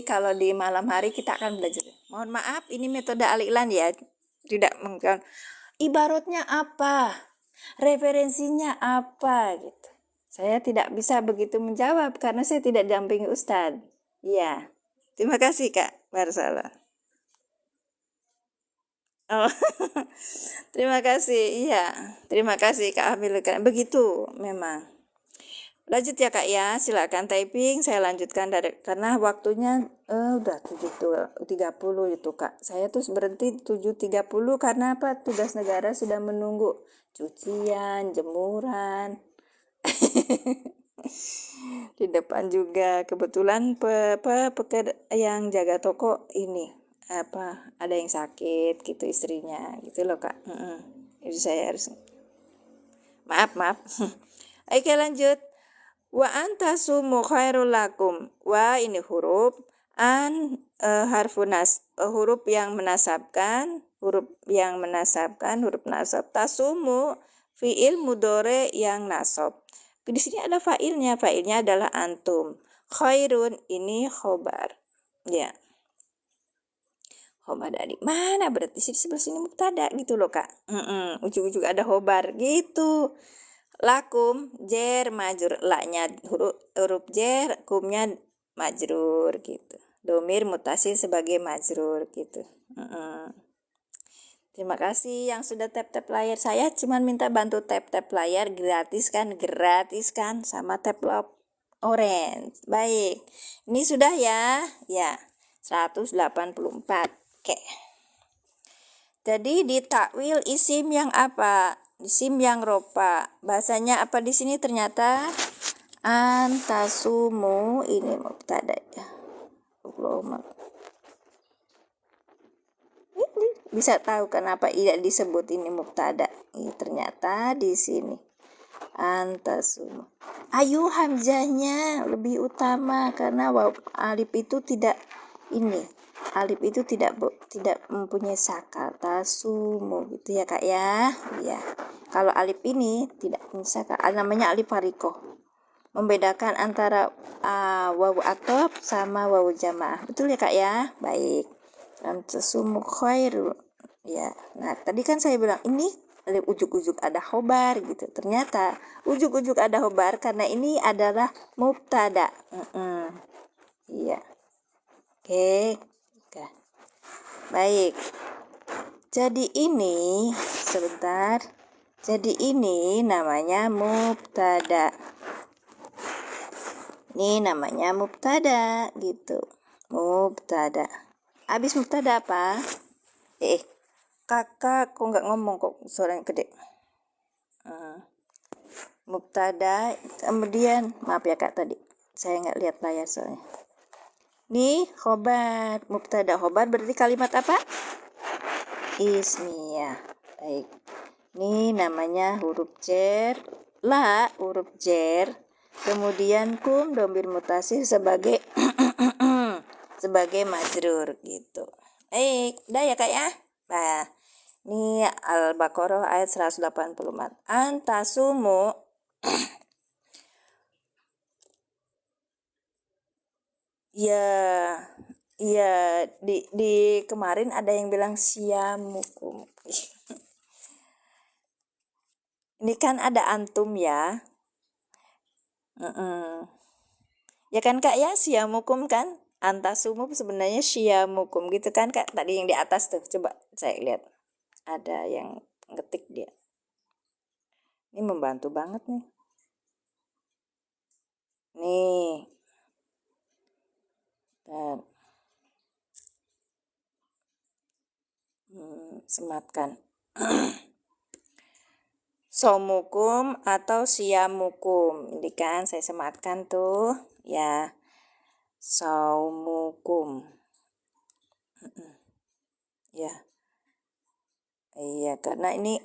kalau di malam hari kita akan belajar. Mohon maaf, ini metode alilan ya. Tidak mungkin. Ibaratnya apa? Referensinya apa gitu. Saya tidak bisa begitu menjawab karena saya tidak dampingi Ustadz. Ya. Terima kasih Kak Barsala. Oh, terima kasih. Iya, terima kasih Kak Hamil. Begitu memang. Lanjut ya Kak ya, silakan typing. Saya lanjutkan karena waktunya udah 7.30 itu Kak. Saya tuh berhenti 7.30 karena apa? Tugas negara sudah menunggu. Cucian, jemuran. Di depan juga kebetulan yang jaga toko ini ada yang sakit gitu istrinya gitu loh Kak. Jadi saya harus Maaf. Oke, lanjut. Wa antasumu khairul lakum. Wa ini huruf, an huruf yang menasabkan, huruf nasab. Tasumu fiil mudore yang nasab. Di sini ada failnya adalah antum. Khairun ini khobar. Ya. Khobar dari mana? Berarti sebelah sini mubtada gitu loh, Kak. Ujung-ujung ada khobar gitu. Lakum jer majrur, laknya huruf jer, kumnya majrur gitu. Domir mutasil sebagai majrur gitu. Terima kasih yang sudah tap-tap layar. Saya cuma minta bantu tap-tap layar, gratis kan sama tap orange. Baik. Ini sudah ya? Ya. 184. Oke. Jadi di takwil isim yang apa? Isim yang ropa. Bahasanya apa di sini ternyata? Antasumu ini mubtada ya. Allahumma. Bisa tahu kenapa tidak disebut ini mubtada? Ternyata di sini antasumu. Ayu hamzahnya lebih utama karena alif itu tidak ini. Alif itu tidak mempunyai sakal, tasumu gitu ya, Kak ya. Iya. Kalau alif ini tidak punya sakal, namanya alif farikoh. Membedakan antara wawu atop sama wawu jamaah. Betul ya, Kak ya? Baik. Tasumu khairu. Ya. Nah, tadi kan saya bilang ini alif ujuk-ujuk ada khobar gitu. Ternyata ujuk-ujuk ada khobar karena ini adalah mubtada. Iya. Oke. Baik. Jadi ini sebentar. Jadi ini namanya mubtada. Ini namanya mubtada gitu. Mubtada. Habis mubtada apa? Kakak kok nggak ngomong kok suaranya gede. Mubtada, kemudian maaf ya Kak tadi saya nggak lihat layar soalnya. Nih khobar, mubtada khobar berarti kalimat apa? Ismiyah. Baik. Ini namanya huruf jer, la huruf jer, kemudian kum domir mutasil sebagai sebagai majrur gitu. Udah ya Kak ya? Nah, ini Al-Baqarah ayat 184. Antasumu ya di kemarin ada yang bilang siamukum. Ini kan ada antum ya. Ya kan Kak ya, siamukum kan? Antasumu sebenarnya siamukum gitu kan Kak? Tadi yang di atas tuh, coba saya lihat. Ada yang ngetik dia. Ini membantu banget nih. Nih. Dan sematkan. Somukum atau siamukum. Ini kan saya sematkan tuh. Ya. Saumukum. Ya. Iya, karena ini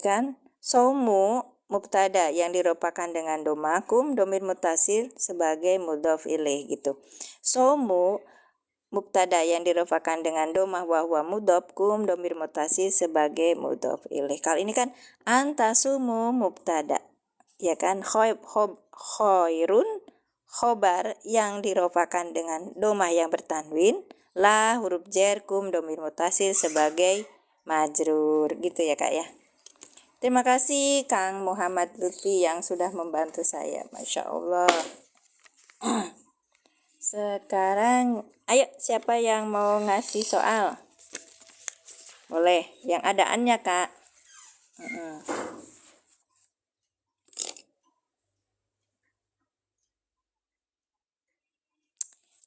kan saumu mubtada yang diropakan dengan domakum domir mutasil sebagai mudhof ilaih gitu. Saumu mubtada yang diropakan dengan domah wahwa mudhof kum domir mutasil sebagai mudhof ilaih. Kali ini kan antasumu mubtada. Ya kan khairun khobar yang diropakan dengan domah yang bertanwin, la huruf jar kum domir mutasil sebagai majrur gitu ya Kak ya. Terima kasih Kang Muhammad Lutfi yang sudah membantu saya. Masya Allah. Sekarang ayo siapa yang mau ngasih soal? Boleh, yang adaannya Kak.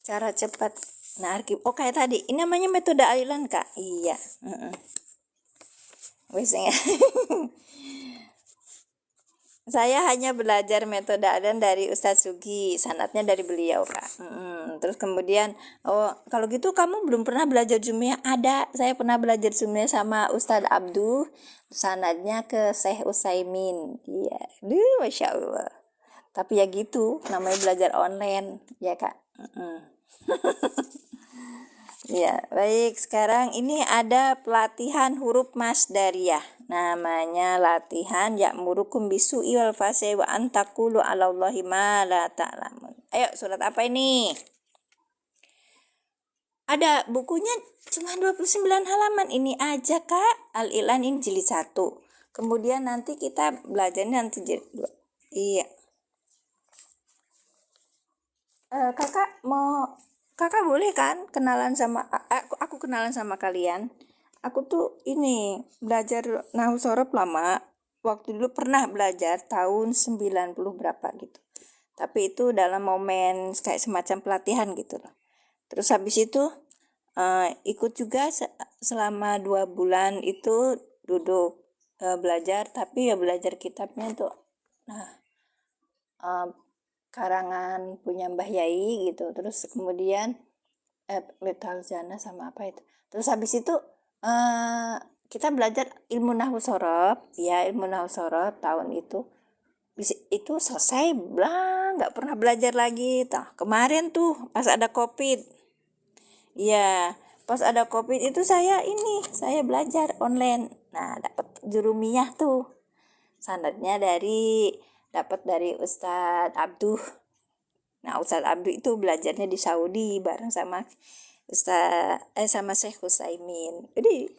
Cara cepat narkib. Oh kayak tadi, ini namanya metode alilan Kak. Iya. Wes ya. Saya hanya belajar metode adzan dari Ustadz Sugi, sanadnya dari beliau, Kak. Terus kemudian, oh kalau gitu kamu belum pernah belajar Jumiyah? Ada, saya pernah belajar Jumiyah sama Ustadz Abduh, sanadnya ke Syekh Utsaimin. Iya, Masya Allah. Tapi ya gitu, namanya belajar online, ya Kak. Ya, baik. Sekarang ini ada pelatihan huruf masdariyah. Namanya latihan ya'murukum bisu'i wal fahsya'i wa an taqulu 'alallahi ma la ta'lamun. Ayo, surat apa ini? Ada bukunya cuma 29 halaman. Ini aja, Kak. Al-I'lan ini jilid 1. Kemudian nanti kita belajarnya nanti jilid 2. Iya. Kakak boleh kan kenalan sama aku kenalan sama kalian. Aku tuh ini belajar nahu sorof lama. Waktu dulu pernah belajar tahun 90 berapa gitu. Tapi itu dalam momen kayak semacam pelatihan gitu loh. Terus habis itu ikut juga selama 2 bulan itu duduk belajar, tapi ya belajar kitabnya tuh karangan punya Mbah Yai gitu. Terus kemudian Metal Jana sama apa itu. Terus habis itu kita belajar ilmu nahwu sorof, ya ilmu nahwu sorof tahun itu. Itu selesai, nggak pernah belajar lagi. Kemarin tuh pas ada COVID. Ya, pas ada COVID itu saya belajar online. Nah, dapat jurumiyah tuh. Sanadnya dapat dari Ustadz Abduh. Nah, Ustadz Abduh itu belajarnya di Saudi bareng sama sama Syekh Utsaimin. Jadi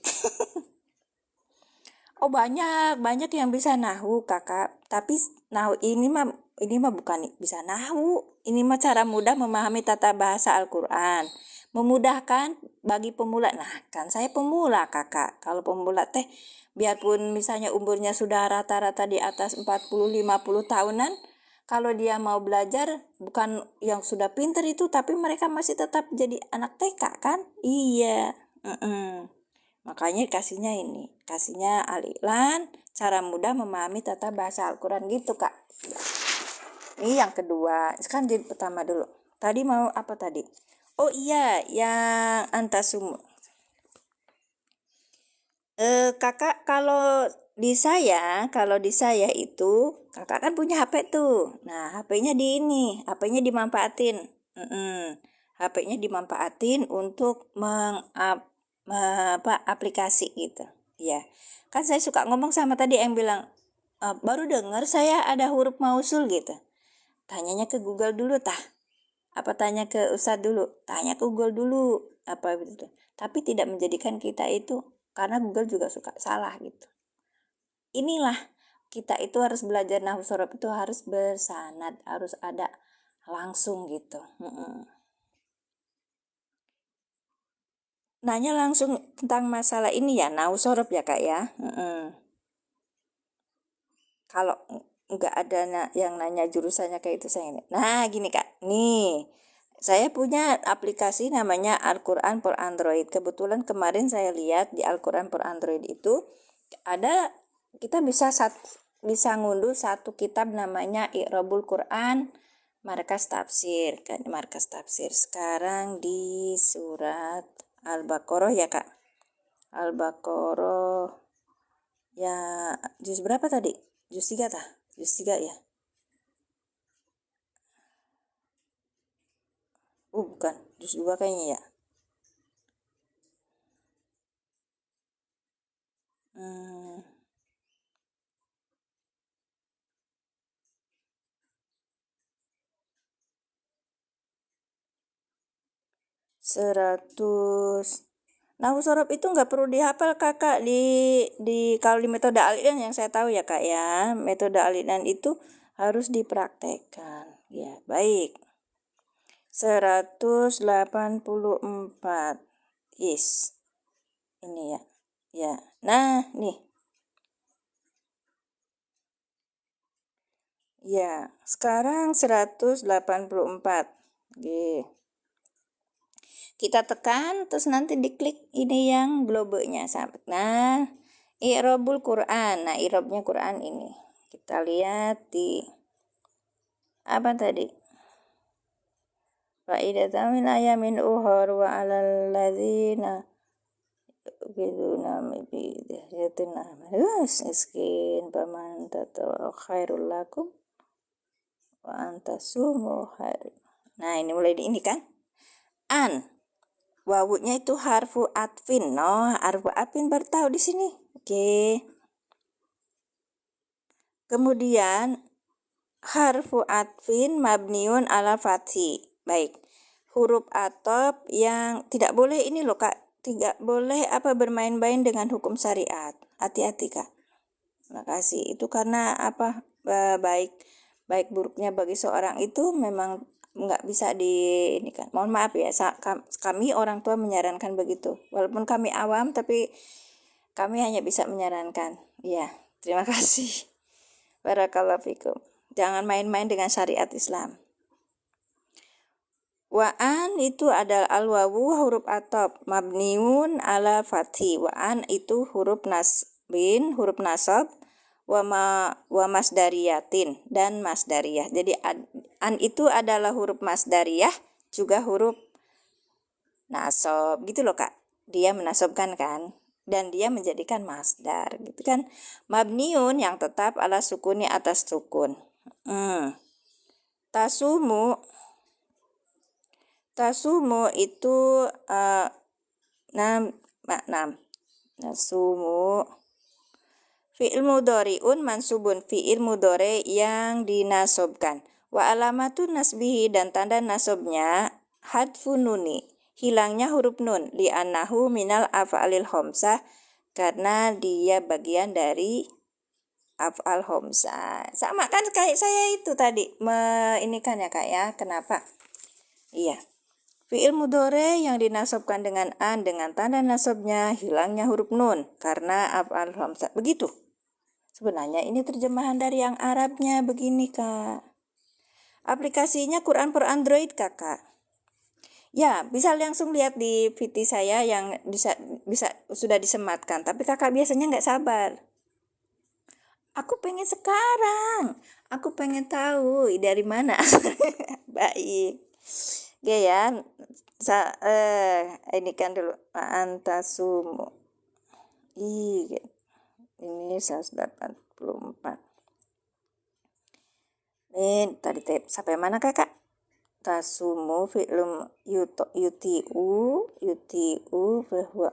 banyak yang bisa nahu, Kakak. Tapi nahu ini mah bukan bisa nahu. Ini mah cara mudah memahami tata bahasa Al-Qur'an. Memudahkan bagi pemula. Nah, kan saya pemula, Kakak. Kalau pemula teh biarpun misalnya umurnya sudah rata-rata di atas 40-50 tahunan, kalau dia mau belajar bukan yang sudah pinter itu, tapi mereka masih tetap jadi anak TK kan? Iya. Makanya kasihnya Al-I'lan, cara mudah memahami tata bahasa Al-Quran gitu, Kak. Ini yang kedua. Sekarang jadi pertama dulu. Tadi mau apa tadi? Oh iya, yang antasum. Kakak kalau di saya itu kakak kan punya HP tuh. Nah, HP-nya dimanfaatin. HP-nya dimanfaatin untuk aplikasi gitu. Ya. Kan saya suka ngomong sama tadi yang bilang baru dengar saya ada huruf mausul gitu. Tanyanya ke Google dulu apa tanya ke Ustadz dulu? Tanya ke Google dulu apa gitu. Tapi tidak menjadikan kita itu, karena Google juga suka salah gitu. Inilah kita itu harus belajar nahwu sorof itu harus bersanad, harus ada langsung gitu. Nanya langsung tentang masalah ini ya, nahwu sorof ya Kak ya. Kalau nggak ada yang nanya jurusannya kayak itu saya. Nah gini Kak, nih saya punya aplikasi namanya Al-Quran for Android. Kebetulan kemarin saya lihat di Al-Quran for Android itu ada, kita bisa ngunduh satu kitab namanya I'rabul Quran Markas Tafsir. Kan Markas Tafsir sekarang di surat Al-Baqarah ya Kak. Al-Baqarah ya juz berapa tadi? Juz 3 Juz 3 ya. Bukan, juz 2 kayaknya ya. Hmm. Seratus. Nahwu sorof itu nggak perlu dihafal Kakak kalau di metode Al-I'lan yang saya tahu ya Kak ya. Metode Al-I'lan itu harus dipraktekkan. Ya, baik. 184. Ini ya. Ya. Nah, nih. Ya, sekarang 184. Oke. Kita tekan terus nanti diklik ini yang globenya. Nah, i'rabul Quran. Nah, i'rabnya Quran ini. Kita lihat di apa tadi? Fa'idatan min ayamin ukhar wa 'alal ladzina biduna bidayatina miskin paman tata khairul lakum wa antasumu khair. Nah, ini mulai di ini kan? An. Wawunya itu harfu atfin. No, harfu atfin baru tahu di sini. Oke. Kemudian harfu atfin mabniun ala fathi. Baik. Huruf atop yang tidak boleh ini loh Kak. Tidak boleh bermain-main dengan hukum syariat. Hati-hati Kak. Makasih. Itu karena baik buruknya bagi seorang itu memang nggak bisa ini kan. Mohon maaf ya, kami orang tua menyarankan begitu. Walaupun kami awam, tapi kami hanya bisa menyarankan. Ya, terima kasih. Barakallahu fikum. Jangan main-main dengan syariat Islam. Wa'an itu adalah al-wawu huruf atop mabniun ala fathi. Wa'an itu huruf nasbin, huruf nasab, wa masdariyatin dan masdariyah. Jadi an itu adalah huruf masdariyah juga huruf nasab gitu loh Kak. Dia menasabkan kan dan dia menjadikan masdar gitu kan. Mabniun yang tetap ala sukuni atas sukun. Tasumu itu nasumu fi'il mudhari'un mansubun, fi'il mudhari yang dinasobkan. Wa alamatun nasbihi dan tanda nasabnya hadfun nuni, hilangnya huruf nun, li'annahu minal af'alil khamsah karena dia bagian dari af'al khamsah. Sama kan kayak saya itu tadi ini kan ya Kak ya. Kenapa? Iya. Fi'il mudhari yang dinasabkan dengan an dengan tanda nasabnya hilangnya huruf nun karena af'al khamsah. Begitu. Sebenarnya ini terjemahan dari yang Arabnya begini Kak. Aplikasinya Quran per Android Kakak. Ya, bisa langsung lihat di VT saya yang bisa sudah disematkan. Tapi Kakak biasanya nggak sabar. Aku pengen sekarang. Aku pengen tahu dari mana. Baik. Oke ya, ini kan dulu antasumu. Ini 184. Ini tadi sampai mana Kakak? Tasumu fi'lum yutiu bahwa.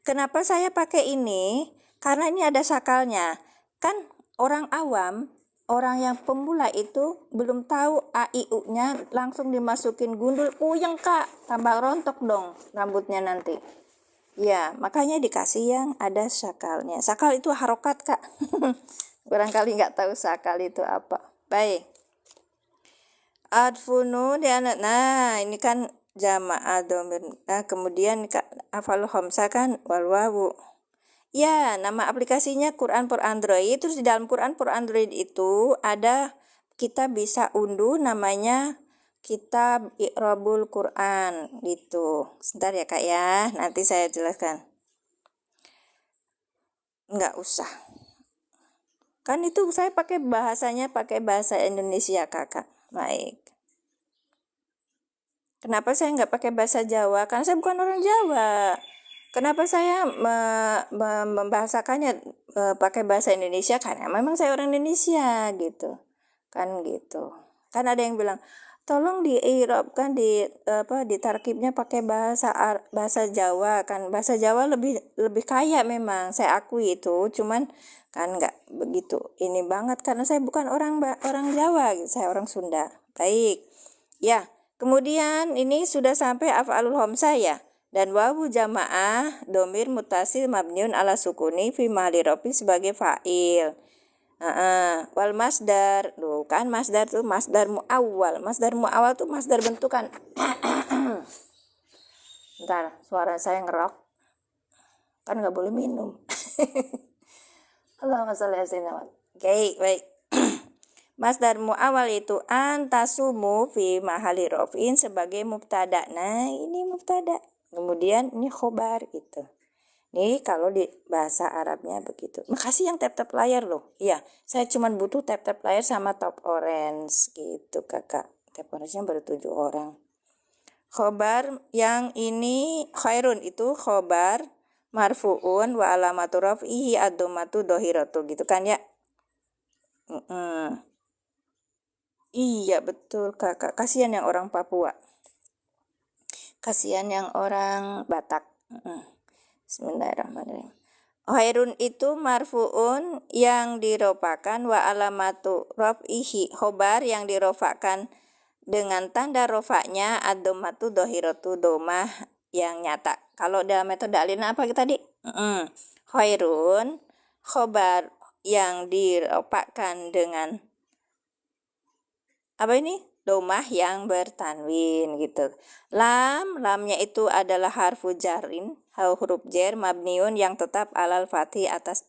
Kenapa saya pakai ini? Karena ini ada sakalnya. Kan orang awam, orang yang pemula itu belum tahu a i u-nya langsung dimasukin gundul puyeng Kak, tambah rontok dong rambutnya nanti. Ya, makanya dikasih yang ada sakalnya. Sakal itu harokat Kak. Barangkali nggak tahu sakal itu apa. Baik. Adfunu nah ini kan jama'ah dhamir. Nah, kemudian af'al khamsah kan wal wawu. Ya, nama aplikasinya Quran for Android. Terus di dalam Quran for Android itu ada kita bisa unduh namanya Kitab Iqrabul Quran gitu. Sebentar ya Kak ya, nanti saya jelaskan. Enggak usah. Kan itu saya pakai bahasa Indonesia Kakak. Baik. Kenapa saya nggak pakai bahasa Jawa? Karena saya bukan orang Jawa. Kenapa saya membahasakannya pakai bahasa Indonesia? Karena memang saya orang Indonesia gitu. Kan gitu. Kan ada yang bilang, tolong diirobkan ditarkibnya pakai bahasa Jawa kan. Bahasa Jawa lebih kaya memang, saya akui itu. Cuman kan nggak begitu ini banget karena saya bukan orang Jawa gitu. Saya orang Sunda. Baik. Ya, kemudian ini sudah sampai af'alul khamsah ya. Dan wawu jamaah domir mutasil mabniun ala sukuni fi mahali rofi sebagai fa'il. Wal masdar, kan masdar tuh masdar muawwal. Masdar muawwal tuh masdar bentukan. Bentar, suara saya ngerok. Kan nggak boleh minum. Allahumma sholli ala sayyidina. Oke, baik. Masdar muawwal itu antasumu fi mahali rofin sebagai mubtada. Nah, ini mubtada. Kemudian ini khobar gitu. Nih kalau di bahasa Arabnya begitu. Makasih yang tap-tap layar loh. Iya, saya cuma butuh tap-tap layar sama top orange gitu kakak. Tap orange-nya baru 7 orang. Khobar yang ini khairun itu khobar marfu'un wa alamatu raf'ihi ad-dhammatu dhahiratu gitu kan ya. Iya betul kakak. Kasihan yang orang Papua. Kasihan yang orang Batak. Bismillahirrahmanirrahim. Khairun itu marfu'un yang dirofakan wa alamatu raf'ihi khobar yang dirofakan dengan tanda rofaknya ad-dhammatu dhahiratu domah yang nyata. Kalau dalam metode alina apa tadi? Khairun khobar yang dirofakkan dengan apa ini? Domah yang bertanwin gitu. Lamnya itu adalah harfu jarin, huruf jar mabniun yang tetap alal fathi atas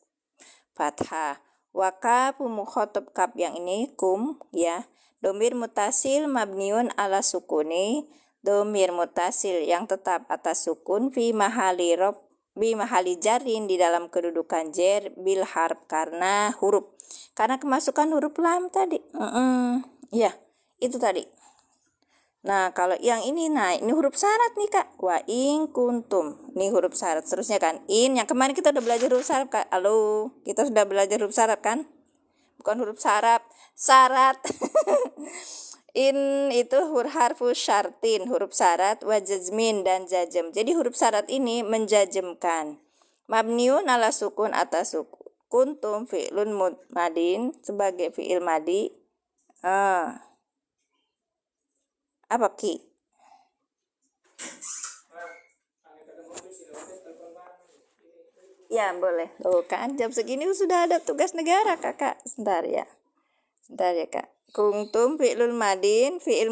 fathah. Wa kafu mukhatab kaf yang ini kum ya. Domir mutasil mabniun ala sukuni, domir mutasil yang tetap atas sukun fi mahali jarin di dalam kedudukan jar bil harf karena huruf. Karena kemasukan huruf lam tadi. Ya, itu tadi. Nah, kalau yang ini, ini huruf syarat nih kak. Wa in kuntum. Ini huruf syarat. Seterusnya kan. In, yang kemarin kita udah belajar huruf syarat kak. Halo, kita sudah belajar huruf syarat kan? Bukan huruf syarat. Syarat. In itu harfu syartin, huruf syarat, wa jazmin dan jazm. Jadi huruf syarat ini menjazmkan. Mabniun ala sukun atas sukun. Kuntum fi'lun madin sebagai fi'il madi. Apa ki? Ya boleh. Tuh kan jam segini sudah ada tugas negara kakak. Sebentar ya kak. Kuntum fi'lul madin fi'il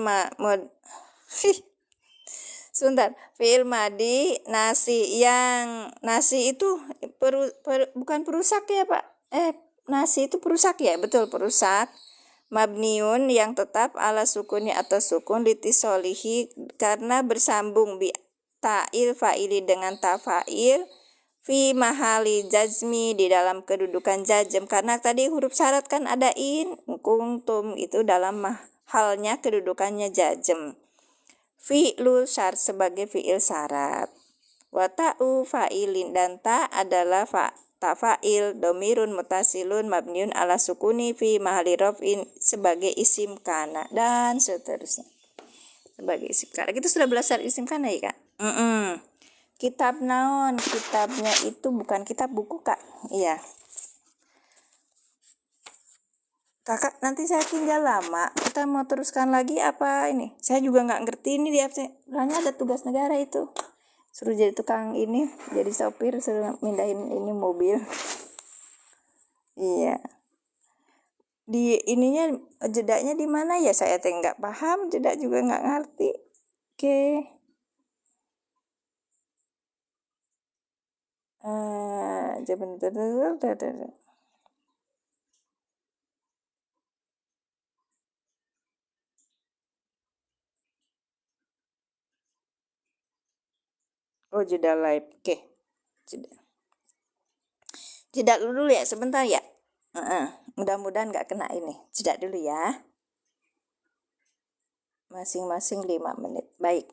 sebentar. Fi'il madi nasi yang nasi itu bukan perusak ya pak. Nasi itu perusak ya, betul perusak. Mabniun yang tetap ala sukuni atas sukun litisolihi karena bersambung bi ta'il fa'ili dengan ta'fa'il fi mahali jazmi di dalam kedudukan jazm karena tadi huruf syarat kan ada in kuntum itu dalam halnya kedudukannya jazm. Fi'lul syarat sebagai fi'il syarat. Wa ta'u fa'ilin dan ta adalah fa'il domirun mutasilun mabniun ala sukuni fi mahali raf'in sebagai isim kana dan seterusnya. Sebagai isim kana. Kita sudah belajar isim kana ya kak? Kitab naon? Kitabnya itu bukan kitab buku kak. Iya. Kakak nanti saya tinggal lama. Kita mau teruskan lagi apa ini? Saya juga nggak ngerti ini di absen. Hanya ada tugas negara itu. Suruh jadi tukang ini, jadi sopir, suruh mindahin ini mobil. Iya. Di ininya jedanya di mana ya? Saya nggak paham, jeda juga nggak ngerti. Oke. Oh jeda live. Oke. Jeda dulu ya sebentar ya. Mudah-mudahan nggak kena ini. Jeda dulu ya. Masing-masing 5 menit. Baik.